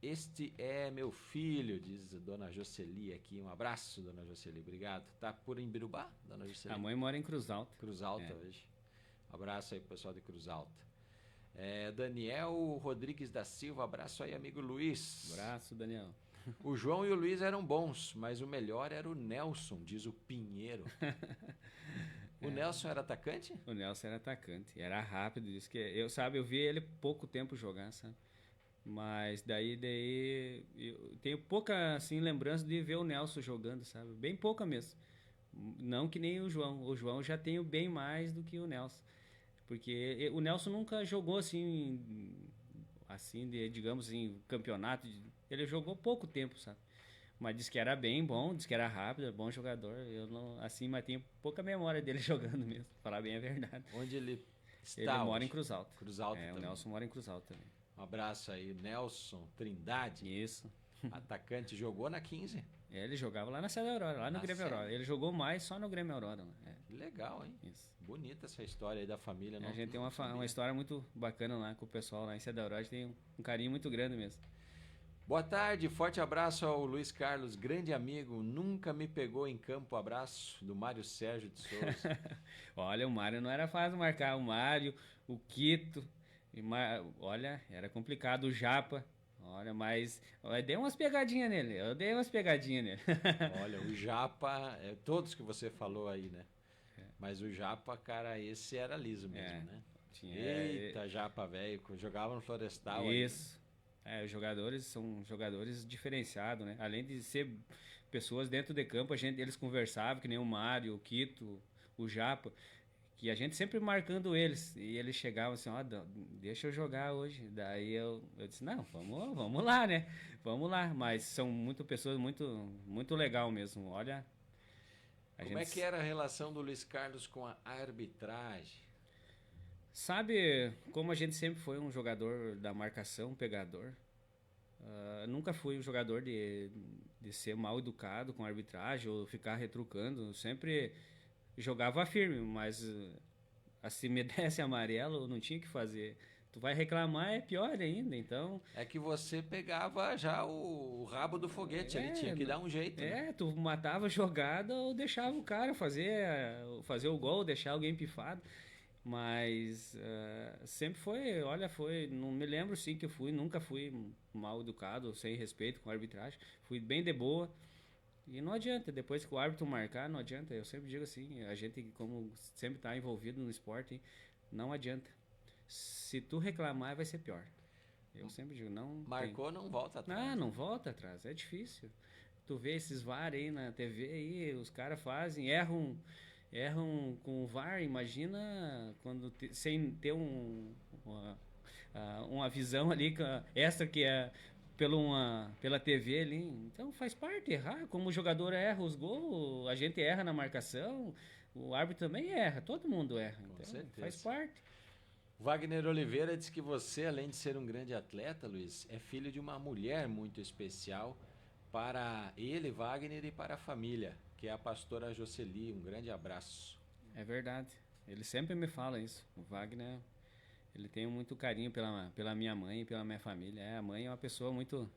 Este é meu filho, diz a dona Jocely aqui. Um abraço, dona Jocely, obrigado. Tá por Imbirubá, dona Jocely? A mãe mora em Cruz Alta. Cruz Alta, hoje. Abraço aí pro pessoal de Cruz Alta. Daniel Rodrigues da Silva, abraço aí, amigo Luiz. Abraço, Daniel. O João e o Luiz eram bons, mas o melhor era o Nelson, diz o Pinheiro. O Nelson era atacante? O Nelson era atacante, era rápido, disse que eu vi ele pouco tempo jogar, sabe? Mas daí eu tenho pouca assim lembrança de ver o Nelson jogando, sabe? Bem pouca mesmo. Não que nem o João. O João já tenho bem mais do que o Nelson. Porque o Nelson nunca jogou assim digamos em campeonato. Ele jogou pouco tempo, sabe? Mas disse que era bem bom, disse que era rápido, bom jogador. Eu não, assim, mas tenho pouca memória dele jogando mesmo, pra falar bem a verdade. Onde ele está? Ele mora em Cruz Alta. Cruz Alta o também. Nelson mora em Cruz Alta também. Um abraço aí, Nelson Trindade. Isso. Atacante, jogou na 15. Ele jogava lá na Sede Aurora, lá no Grêmio Aurora. Ele jogou mais só no Grêmio Aurora. Legal, hein? Isso. Bonita essa história aí da família. A gente tem uma história muito bacana lá com o pessoal lá em Sede Aurora. A gente tem um carinho muito grande mesmo. Boa tarde, forte abraço ao Luiz Carlos, grande amigo, nunca me pegou em campo, abraço do Mário Sérgio de Souza. Olha, o Mário não era fácil marcar, o Mário, o Quito, olha, era complicado, o Japa, olha, mas eu dei umas pegadinhas nele, Olha, o Japa, todos que você falou aí, né? Mas o Japa, cara, esse era liso mesmo, né? Eita, Japa, velho, jogava no Florestal. Isso. Os jogadores são jogadores diferenciados, né? Além de ser pessoas dentro de campo, eles conversavam, que nem o Mário, o Quito, o Japa, que a gente sempre marcando eles. E eles chegavam assim, deixa eu jogar hoje. Daí eu disse, não, vamos lá, né? Vamos lá. Mas são pessoas muito legal mesmo. Olha. Como é que era a relação do Luiz Carlos com a arbitragem? Sabe, como a gente sempre foi um jogador da marcação, pegador, nunca fui um jogador de ser mal educado com a arbitragem ou ficar retrucando. Sempre jogava firme, mas se me desse amarelo, eu não tinha o que fazer. Tu vai reclamar, é pior ainda, então... É que você pegava já o rabo do foguete ali, tinha que dar um jeito. Né? Tu matava a jogada ou deixava o cara fazer o gol, deixar alguém pifado. Mas sempre não me lembro sim que nunca fui mal educado, sem respeito com a arbitragem, fui bem de boa. E não adianta, depois que o árbitro marcar, não adianta. Eu sempre digo assim, a gente como sempre está envolvido no esporte, não adianta. Se tu reclamar, vai ser pior. Eu sempre digo, não... Marcou, não volta atrás. Não volta atrás, é difícil. Tu vê esses VAR aí na TV, aí, os caras fazem, erram com o VAR, imagina quando sem ter uma visão ali extra que é pela TV ali. Então faz parte errar, como o jogador erra os gols, a gente erra na marcação, o árbitro também erra, todo mundo erra. Com então certeza. Faz parte. Wagner Oliveira diz que você, além de ser um grande atleta, Luiz, é filho de uma mulher muito especial para ele, Wagner, e para a família, que é a pastora Jocely. Um grande abraço. É verdade. Ele sempre me fala isso. O Wagner, ele tem muito carinho pela minha mãe e pela minha família. A mãe é uma pessoa muito...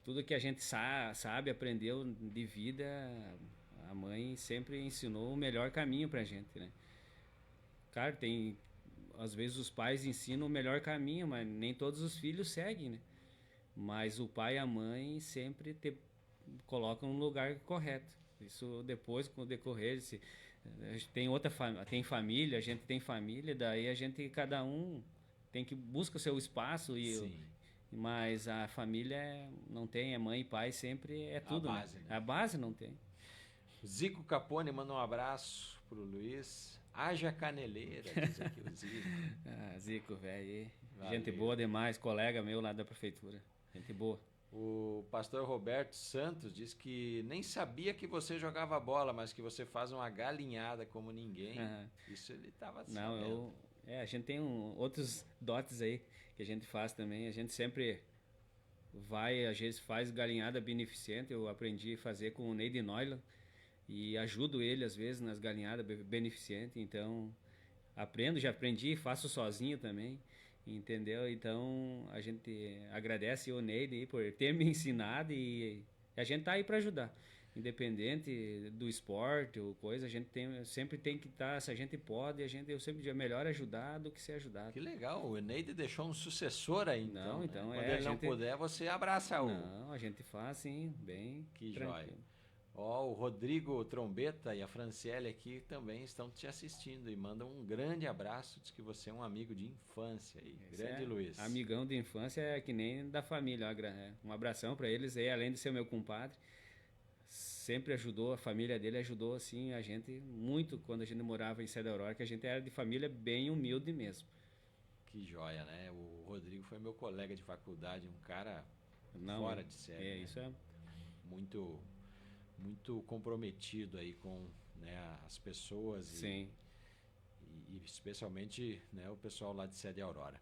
Tudo que a gente sabe, aprendeu de vida, a mãe sempre ensinou o melhor caminho pra gente, né? Claro, às vezes os pais ensinam o melhor caminho, mas nem todos os filhos seguem, né? Mas o pai e a mãe sempre colocam no lugar correto. Isso depois, com o decorrer, a gente tem família, a gente tem família, daí cada um tem que buscar o seu espaço, mas a família não tem, é mãe e pai, sempre é tudo. A base, né? A base não tem. Zico Capone manda um abraço pro Luiz. Haja caneleira, diz aqui o Zico. Zico, velho. Gente boa demais, colega meu lá da prefeitura. Gente boa. O pastor Roberto Santos diz que nem sabia que você jogava bola, mas que você faz uma galinhada como ninguém. Isso ele estava sabendo. Não, a gente tem outros dotes aí que a gente faz também. A gente sempre às vezes faz galinhada beneficente. Eu aprendi a fazer com o Neide Neuland e ajudo ele às vezes nas galinhadas beneficentes. Então, já aprendi, faço sozinho também. Entendeu? Então a gente agradece o Neide por ter me ensinado e a gente tá aí para ajudar. independente do esporte ou coisa, a gente sempre tem que estar, se a gente pode, eu sempre digo, é melhor ajudar do que ser ajudado. Que legal, o Eneide deixou um sucessor aí, então. Não, então né? Quando ele não puder, você abraça o... Não, a gente faz, sim, bem Que tranquilo. joia. Ó, o Rodrigo Trombeta e a Franciele aqui também estão te assistindo e mandam um grande abraço. Diz que você é um amigo de infância aí. Grande Luiz. Amigão de infância é que nem da família. Um abração para eles aí, além de ser meu compadre. Sempre ajudou, a família dele ajudou assim a gente muito quando a gente morava em Serra da Aurora, que a gente era de família bem humilde mesmo. Que joia, né? O Rodrigo foi meu colega de faculdade, um cara fora de série. Né? Isso é muito comprometido aí com, né, as pessoas Sim. E especialmente, né, o pessoal lá de Sede Aurora.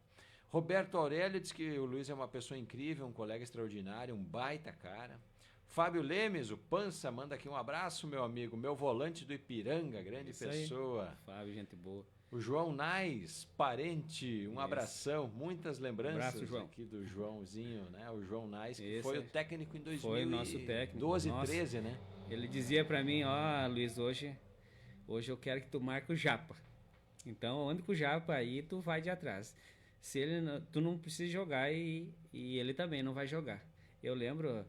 Roberto Aurélio diz que o Luiz é uma pessoa incrível, um colega extraordinário, um baita cara. Fábio Lemes, o Pança, manda aqui um abraço, meu amigo, meu volante do Ipiranga, grande Isso pessoa. Aí. Fábio, gente boa. O João Nais, parente, um abração, muitas lembranças aqui do Joãozinho, né? O João Nais, que foi o técnico em 2012 e 13, né? Ele dizia pra mim, ó, Luiz, hoje eu quero que tu marque o Japa. Então, onde com o Japa aí, tu vai de atrás. Se ele não, tu não precisa jogar e ele também não vai jogar. Eu lembro,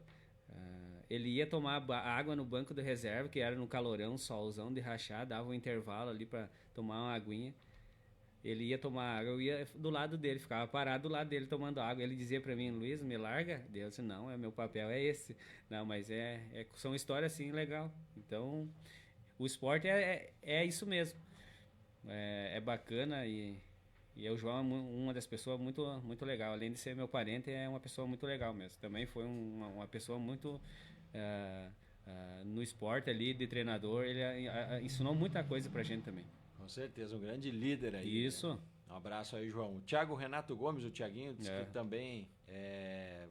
ele ia tomar água no banco de reserva, que era no calorão, solzão de rachar, dava um intervalo ali pra tomar uma aguinha. Ele ia tomar água, eu ia do lado dele, ficava parado do lado dele tomando água. Ele dizia pra mim, Luiz, me larga? Eu disse, não, meu papel é esse. Não, mas são histórias assim, legal. Então, o esporte é isso mesmo. É bacana e o João é uma das pessoas muito, muito legal. Além de ser meu parente, é uma pessoa muito legal mesmo. Também foi uma pessoa muito... no esporte ali, de treinador, ele ensinou muita coisa pra gente também. Com certeza, um grande líder aí. Isso. Né? Um abraço aí, João. O Thiago Renato Gomes, o Thiaguinho, disse que também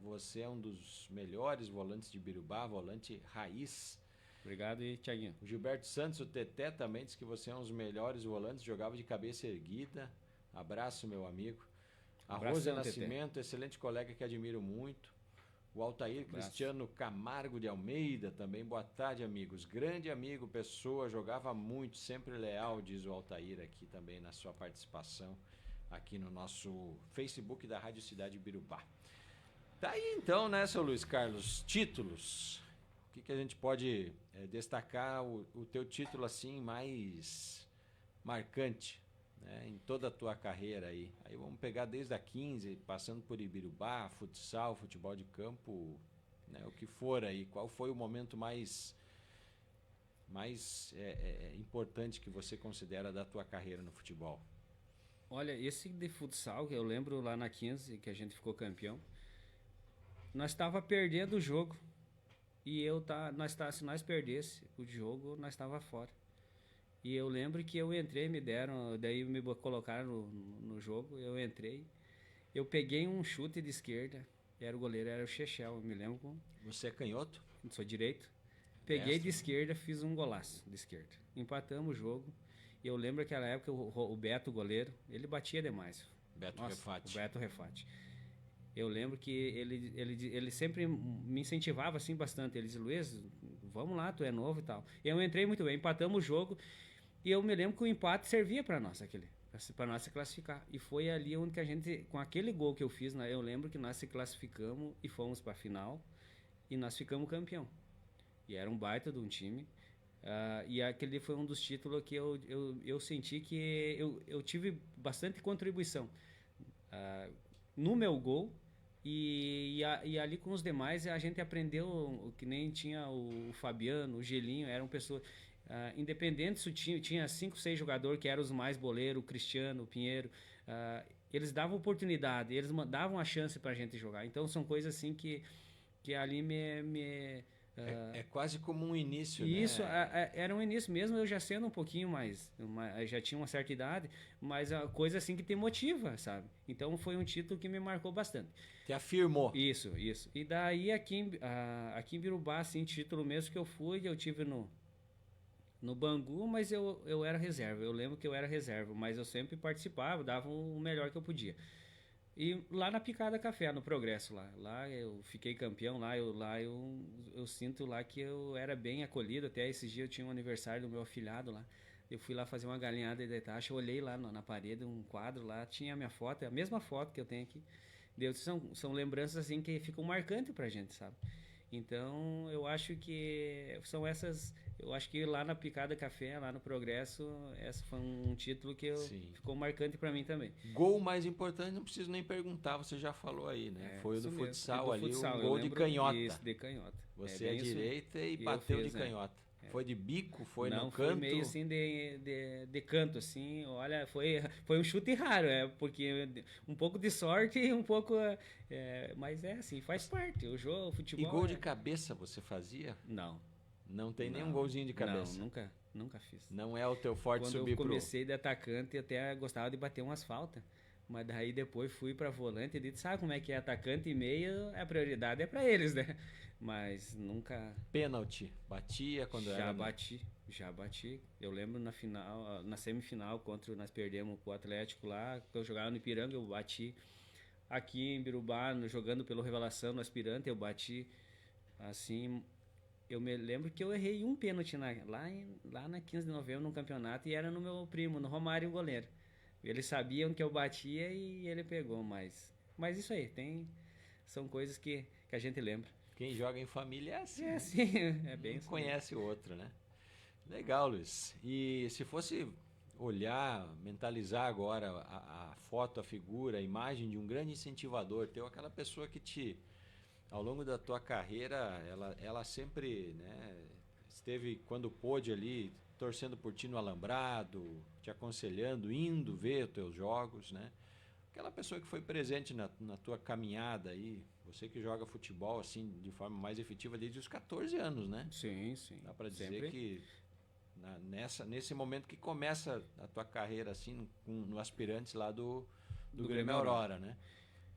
você é um dos melhores volantes de Birubá, volante raiz. Obrigado e Thiaguinho. O Gilberto Santos, o Teté, também disse que você é um dos melhores volantes, jogava de cabeça erguida. Abraço, meu amigo. A Rosa Nascimento, Teté. Excelente colega que admiro muito. O Altair Cristiano Camargo de Almeida também. Boa tarde, amigos. Grande amigo, pessoa, jogava muito, sempre leal, diz o Altair aqui também na sua participação aqui no nosso Facebook da Rádio Cidade Birubá. Tá aí então, né, seu Luiz Carlos? Títulos. O que a gente pode destacar o teu título assim mais marcante, né, em toda a tua carreira aí? Aí vamos pegar desde a 15, passando por Ibirubá, futsal, futebol de campo, né, o que for aí. Qual foi o momento mais importante que você considera da tua carreira no futebol? Olha, esse de futsal, que eu lembro lá na 15, que a gente ficou campeão, nós estava perdendo o jogo. E se nós perdesse o jogo, nós estava fora. E eu lembro que eu entrei, daí me colocaram no jogo, eu entrei. Eu peguei um chute de esquerda, o goleiro era o Chechel, eu me lembro. Você é canhoto? Sou direito. Peguei de esquerda, fiz um golaço de esquerda. Empatamos o jogo. E eu lembro que naquela época o Beto, goleiro, ele batia demais. Refati. O Beto Refati. Eu lembro que ele sempre me incentivava assim bastante. Ele dizia, Luiz, vamos lá, tu é novo e tal. Eu entrei muito bem, empatamos o jogo. E eu me lembro que o empate servia para nós, para nós se classificar. E foi ali onde que a gente, com aquele gol que eu fiz, eu lembro que nós se classificamos e fomos para a final. E nós ficamos campeão. E era um baita de um time. E aquele foi um dos títulos que eu senti que eu tive bastante contribuição. No meu gol. E ali com os demais a gente aprendeu, que nem tinha o Fabiano, o Gelinho, eram pessoas independentes, tinha 5, 6 jogadores que eram os mais boleiros, o Cristiano, o Pinheiro, eles davam oportunidade, eles davam a chance pra gente jogar. Então são coisas assim que ali é quase como um início, isso, né? Era um início mesmo, eu já sendo um pouquinho já tinha uma certa idade, mas a coisa assim que te motiva, sabe? Então foi um título que me marcou bastante. Te afirmou. Isso. E daí aqui em Birubá, assim, título mesmo que eu tive no Bangu, mas eu era reserva. Eu lembro que eu era reserva, mas eu sempre participava, dava o melhor que eu podia. E lá na Picada Café, no Progresso lá. Lá eu fiquei campeão, eu sinto lá que eu era bem acolhido. Até esses dias eu tinha um aniversário do meu afilhado lá. Eu fui lá fazer uma galinhada de taxa, olhei lá na parede, um quadro lá, tinha a minha foto, a mesma foto que eu tenho aqui. São lembranças assim que ficam marcantes pra gente, sabe? Então, eu acho que são essas. Eu acho que lá na Picada Café, lá no Progresso, esse foi um título que ficou marcante para mim também. Gol mais importante, não preciso nem perguntar, você já falou aí, né? Foi o do futsal ali, futsal, um gol de canhota. Isso, de canhota. Você é direita e bateu de canhota. Foi de bico, foi não, no canto? Foi meio assim de canto, assim, olha, foi um chute raro, porque um pouco de sorte e um pouco, mas assim, faz parte, o jogo, o futebol... E gol de cabeça você fazia? Não. Não tem nenhum golzinho de cabeça? Não, nunca fiz. Não é o teu forte subir pro... Quando eu comecei de atacante, eu até gostava de bater umas faltas, mas daí depois fui para volante e disse, sabe como é que é atacante e meio, a prioridade é para eles, né? Mas nunca... Pênalti, batia quando era... Já bati. Eu lembro na semifinal, nós perdemos pro Atlético lá, que eu jogava no Ipiranga, eu bati. Aqui em Birubá, jogando pelo Revelação, no Aspirante, eu bati. Assim, eu me lembro que eu errei um pênalti lá na 15 de novembro, num campeonato, e era no meu primo, no Romário, o goleiro. Eles sabiam que eu batia e ele pegou, mas isso aí, são coisas que a gente lembra. Quem joga em família é assim. É assim, é bem assim. Conhece o outro, né? Legal, Luiz. E se fosse olhar, mentalizar agora a foto, a figura, a imagem de um grande incentivador, teu, aquela pessoa que ao longo da tua carreira, ela sempre, né, esteve, quando pôde ali, torcendo por ti no alambrado, te aconselhando, indo ver os teus jogos, né? Aquela pessoa que foi presente na tua caminhada aí, você que joga futebol assim de forma mais efetiva desde os 14 anos, né? Sim. Dá para dizer que nesse momento que começa a tua carreira assim no Aspirantes lá do Grêmio Aurora, né?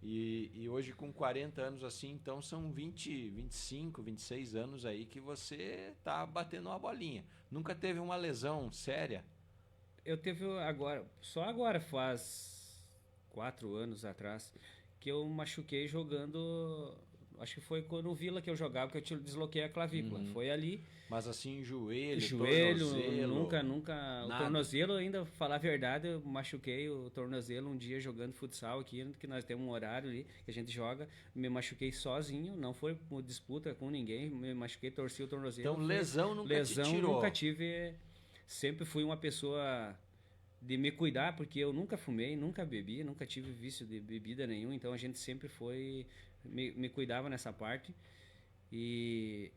E hoje com 40 anos assim, então são 20, 25, 26 anos aí que você tá batendo uma bolinha. Nunca teve uma lesão séria? Eu teve só agora faz 4 anos atrás, que eu machuquei jogando, acho que foi no Vila que eu jogava, que eu desloquei a clavícula. Foi ali. Mas assim, joelho, tornozelo, nunca. Nada. O tornozelo, ainda, falar a verdade, eu machuquei o tornozelo um dia jogando futsal aqui, que nós temos um horário ali que a gente joga. Me machuquei sozinho, não foi por disputa com ninguém, me machuquei, torci o tornozelo. Então lesão nunca te tirou? Nunca tive, sempre fui uma pessoa de me cuidar, porque eu nunca fumei, nunca bebi, nunca tive vício de bebida nenhum, então a gente sempre me cuidava nessa parte. E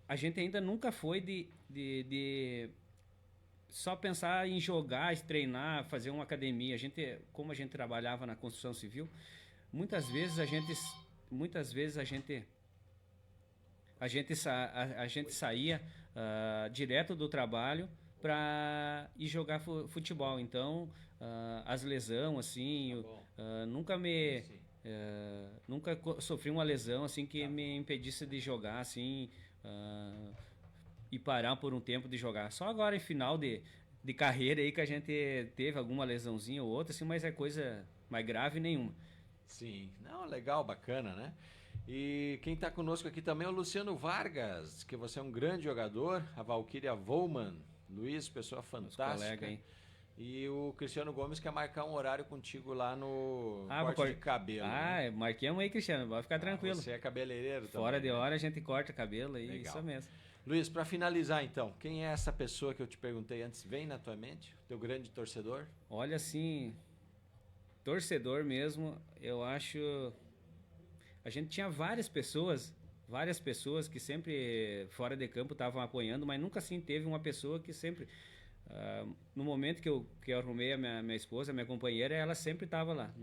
a gente ainda nunca foi de só pensar em jogar, treinar, fazer uma academia. Como a gente trabalhava na construção civil, muitas vezes a gente saía direto do trabalho para ir jogar futebol. Então, as lesões, assim, nunca sofri uma lesão assim que me impedisse de jogar, assim, e parar por um tempo de jogar. Só agora em final de carreira aí que a gente teve alguma lesãozinha ou outra, assim, mas é coisa mais grave nenhuma. Sim, não, legal, bacana, né? E quem está conosco aqui também é o Luciano Vargas, que você é um grande jogador, a Valquíria Volman, Luiz, pessoa fantástica. Colega, hein? E o Cristiano Gomes quer marcar um horário contigo lá no corte de cabelo. Né? Marquemos aí, Cristiano, vai ficar tranquilo. Você é cabeleireiro também. Fora de hora a gente corta cabelo aí, isso mesmo. Luiz, para finalizar então, quem é essa pessoa que eu te perguntei antes? Vem na tua mente? Teu grande torcedor? Olha, assim, torcedor mesmo, eu acho... A gente tinha várias pessoas que sempre fora de campo estavam apoiando, mas nunca assim teve uma pessoa que sempre... no momento que eu arrumei a minha esposa, a minha companheira, ela sempre estava lá.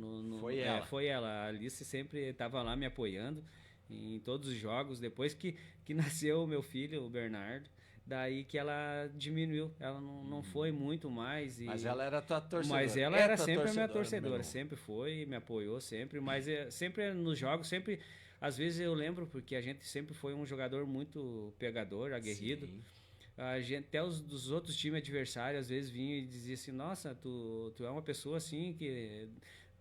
Foi ela. A Alice sempre estava lá me apoiando em todos os jogos. Depois que nasceu o meu filho, o Bernardo, daí que ela diminuiu. Ela não foi muito mais. Mas ela era tua torcedora. Mas ela era sempre a minha torcedora. Sempre foi, me apoiou sempre. Mas sempre nos jogos, sempre... Às vezes eu lembro, porque a gente sempre foi um jogador muito pegador, aguerrido. Sim. A gente, até dos outros times adversários, às vezes vinham e diziam assim, nossa, tu é uma pessoa assim que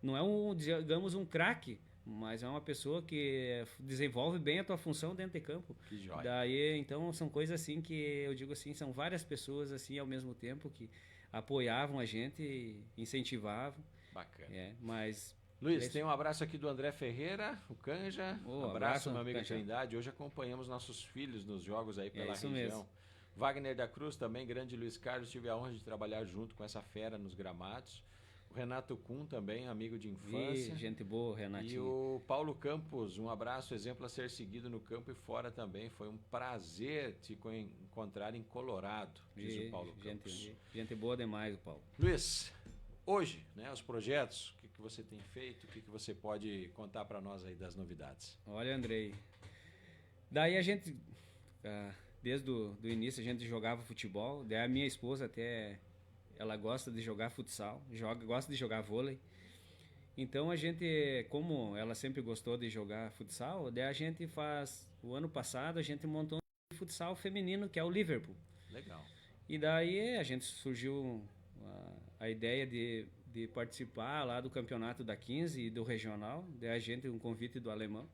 não é digamos, um craque, mas é uma pessoa que desenvolve bem a tua função dentro de campo. Que joia. Daí, então, são coisas assim que eu digo assim, são várias pessoas assim ao mesmo tempo que apoiavam a gente e incentivavam. Bacana. Mas Luiz, tem um abraço aqui do André Ferreira, o Canja. Abraço, meu amigo Canja. Trindade. Hoje acompanhamos nossos filhos nos jogos aí pela região. Mesmo. Wagner da Cruz também, grande Luiz Carlos. Tive a honra de trabalhar junto com essa fera nos gramados. O Renato Kuhn também, amigo de infância. Gente boa, Renatinho. E o Paulo Campos, um abraço, exemplo a ser seguido no campo e fora também. Foi um prazer te encontrar em Colorado, diz o Paulo Campos. Gente boa demais, o Paulo. Luiz, hoje, né, os projetos, o que você tem feito, o que você pode contar para nós aí das novidades? Olha, Andrei, daí a gente, desde o início a gente jogava futebol, daí a minha esposa até, ela gosta de jogar futsal, gosta de jogar vôlei. Então a gente, como ela sempre gostou de jogar futsal, daí a gente o ano passado a gente montou um futsal feminino que é o Liverpool. Legal. E daí a gente surgiu a ideia de participar lá do campeonato da 15 e do regional, daí a gente, um convite do alemão.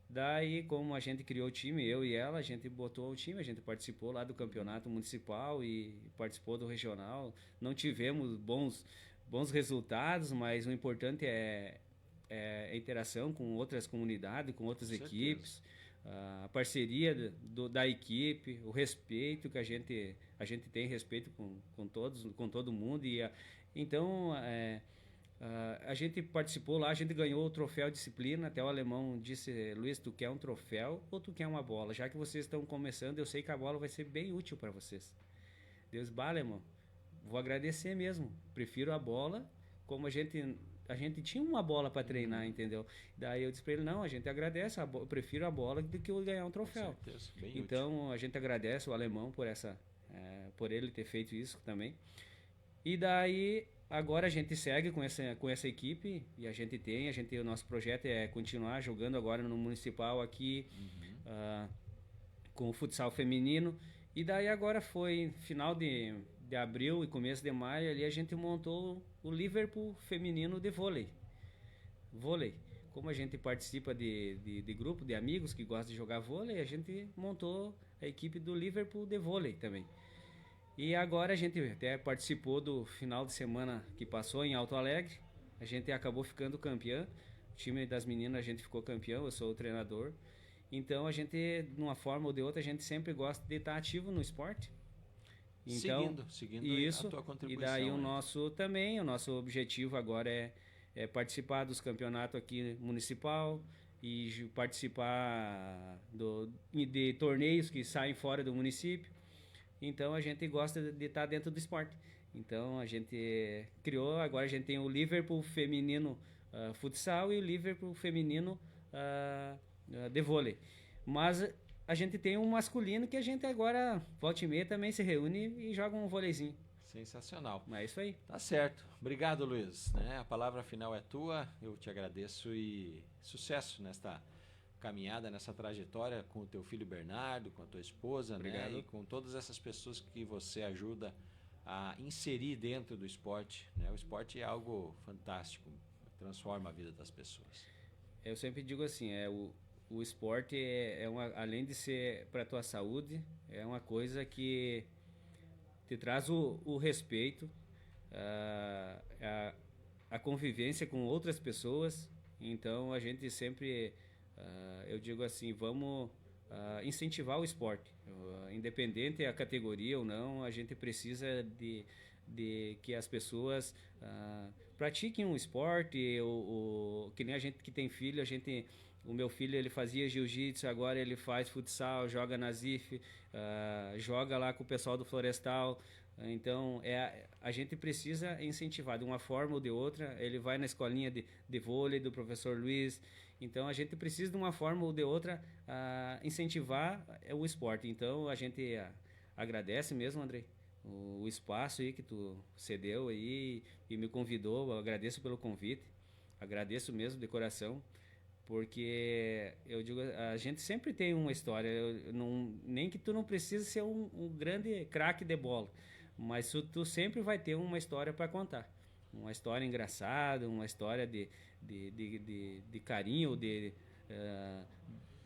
Daí, como a gente criou o time, eu e ela, a gente botou o time, a gente participou lá do campeonato municipal e participou do regional. Não tivemos bons resultados, mas o importante é a interação com outras comunidades, com outras equipes, a parceria da equipe, o respeito que a gente tem respeito com todo mundo. Então, a gente participou lá, a gente ganhou o troféu disciplina, até o alemão disse, Luiz, tu quer um troféu ou tu quer uma bola? Já que vocês estão começando, eu sei que a bola vai ser bem útil para vocês. Deus, alemão, vou agradecer mesmo, prefiro a bola, como a gente tinha uma bola para treinar, entendeu? Daí eu disse para ele, não, a gente agradece, eu prefiro a bola do que eu ganhar um troféu. Com certeza, bem então útil. A gente agradece o alemão por ele ter feito isso também. E daí agora a gente segue com essa equipe e o nosso projeto é continuar jogando agora no municipal aqui, com o futsal feminino. E daí agora foi final de abril e começo de maio, ali a gente montou o Liverpool feminino de vôlei. Como a gente participa de grupo de amigos que gostam de jogar vôlei, a gente montou a equipe do Liverpool de vôlei também. E agora a gente até participou do final de semana que passou em Alto Alegre. A gente acabou ficando campeão. O time das meninas a gente ficou campeão, eu sou o treinador. Então a gente, de uma forma ou de outra, a gente sempre gosta de estar ativo no esporte. Então, seguindo isso, a tua contribuição. E daí o nosso objetivo agora é participar dos campeonatos aqui municipal e participar de torneios que saem fora do município. Então a gente gosta de estar dentro do esporte. Então a gente criou, agora a gente tem o Liverpool feminino futsal e o Liverpool feminino de vôlei. Mas a gente tem um masculino que a gente agora, volta e meia, também se reúne e joga um vôleizinho. Sensacional. Mas é isso aí. Tá certo. Obrigado, Luiz. A palavra final é tua. Eu te agradeço e sucesso nesta caminhada, nessa trajetória com o teu filho Bernardo, com a tua esposa, Obrigado. E com todas essas pessoas que você ajuda a inserir dentro do esporte. O esporte é algo fantástico, transforma a vida das pessoas. Eu sempre digo assim, o esporte além de ser para a tua saúde, é uma coisa que te traz o respeito, a convivência com outras pessoas. Então a gente sempre, eu digo assim, vamos incentivar o esporte, independente a categoria ou não, a gente precisa de que as pessoas pratiquem um esporte, que nem a gente que tem filho, o meu filho ele fazia jiu-jitsu, agora ele faz futsal, joga na ZIF, joga lá com o pessoal do Florestal. Então a gente precisa incentivar de uma forma ou de outra. Ele vai na escolinha de vôlei do professor Luiz. Então a gente precisa de uma forma ou de outra incentivar o esporte. Então a gente agradece mesmo, Andrei, o espaço aí que tu cedeu aí e me convidou. Eu agradeço pelo convite, agradeço mesmo de coração, porque eu digo, a gente sempre tem uma história. Nem que tu não precise ser um grande craque de bola, mas tu sempre vai ter uma história para contar. uma história engraçada, uma história de carinho, de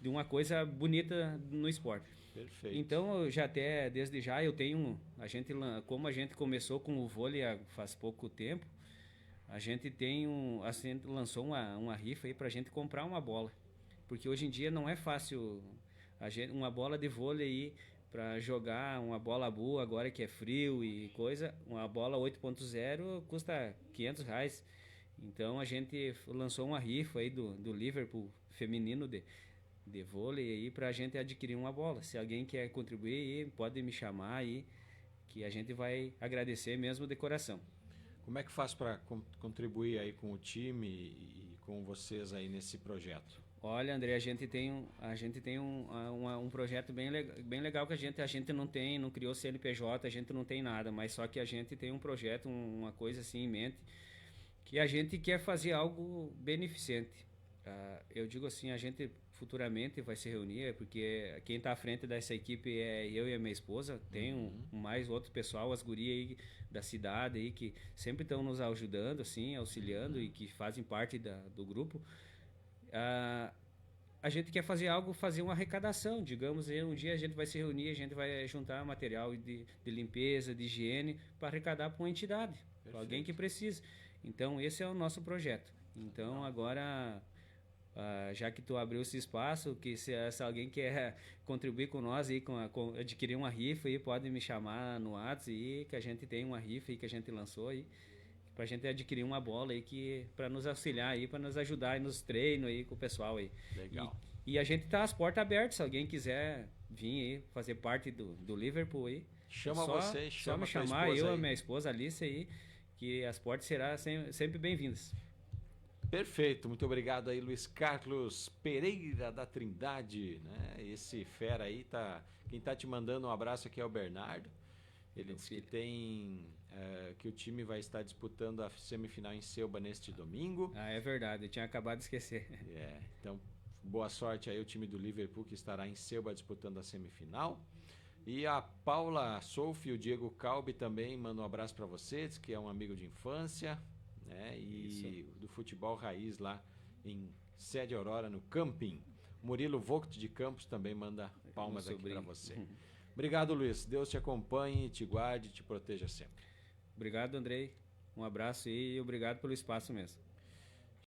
uma coisa bonita no esporte. Perfeito. Então, eu já até, desde já, eu tenho, como a gente começou com o vôlei faz pouco tempo, a gente lançou uma rifa aí pra gente comprar uma bola. Porque hoje em dia não é fácil uma bola de vôlei aí para jogar, uma bola boa agora que é frio e coisa, uma bola 8.0 custa R$ 500. Então a gente lançou uma rifa aí do Liverpool feminino de vôlei aí pra gente adquirir uma bola. Se alguém quer contribuir aí, pode me chamar aí, que a gente vai agradecer mesmo de coração. Como é que faz para contribuir aí com o time e com vocês aí nesse projeto? Olha, André, a gente tem um projeto bem legal que a gente não criou CNPJ, a gente não tem nada, mas só que a gente tem um projeto, uma coisa assim em mente, que a gente quer fazer algo beneficente. Eu digo assim, a gente futuramente vai se reunir, porque quem está à frente dessa equipe é eu e a minha esposa, tem mais outro pessoal, as gurias aí da cidade aí, que sempre estão nos ajudando, assim, auxiliando e que fazem parte do grupo. A gente quer fazer uma arrecadação, digamos, um dia a gente vai se reunir, a gente vai juntar material de limpeza, de higiene, para arrecadar para uma entidade, para alguém que precisa. Então, esse é o nosso projeto. Então, agora, já que tu abriu esse espaço, que se alguém quer contribuir com nós, aí, adquirir uma rifa, aí, pode me chamar no WhatsApp, aí, que a gente tem uma rifa aí, que a gente lançou aí, pra gente adquirir uma bola aí para nos auxiliar aí, para nos ajudar aí nos treinos aí com o pessoal aí. Legal. E a gente tá as portas abertas, se alguém quiser vir aí fazer parte do Liverpool aí. Chama só me chamar, eu e a minha esposa Alice aí, que as portas serão sempre bem-vindas. Perfeito, muito obrigado aí, Luiz Carlos Pereira da Trindade, né? Esse fera aí quem tá te mandando um abraço aqui é o Bernardo. Ele disse que o time vai estar disputando a semifinal em Selba neste domingo. É verdade, eu tinha acabado de esquecer. Então, boa sorte aí o time do Liverpool que estará em Selba disputando a semifinal. E a Paula Solfi e o Diego Calbi também mandam um abraço para você, diz que é um amigo de infância, né? E isso, do futebol raiz lá em Sede Aurora, no Camping. Murilo Vogt de Campos também manda palmas aqui para você. Obrigado, Luiz. Deus te acompanhe, te guarde, te proteja sempre. Obrigado, Andrei. Um abraço e obrigado pelo espaço mesmo.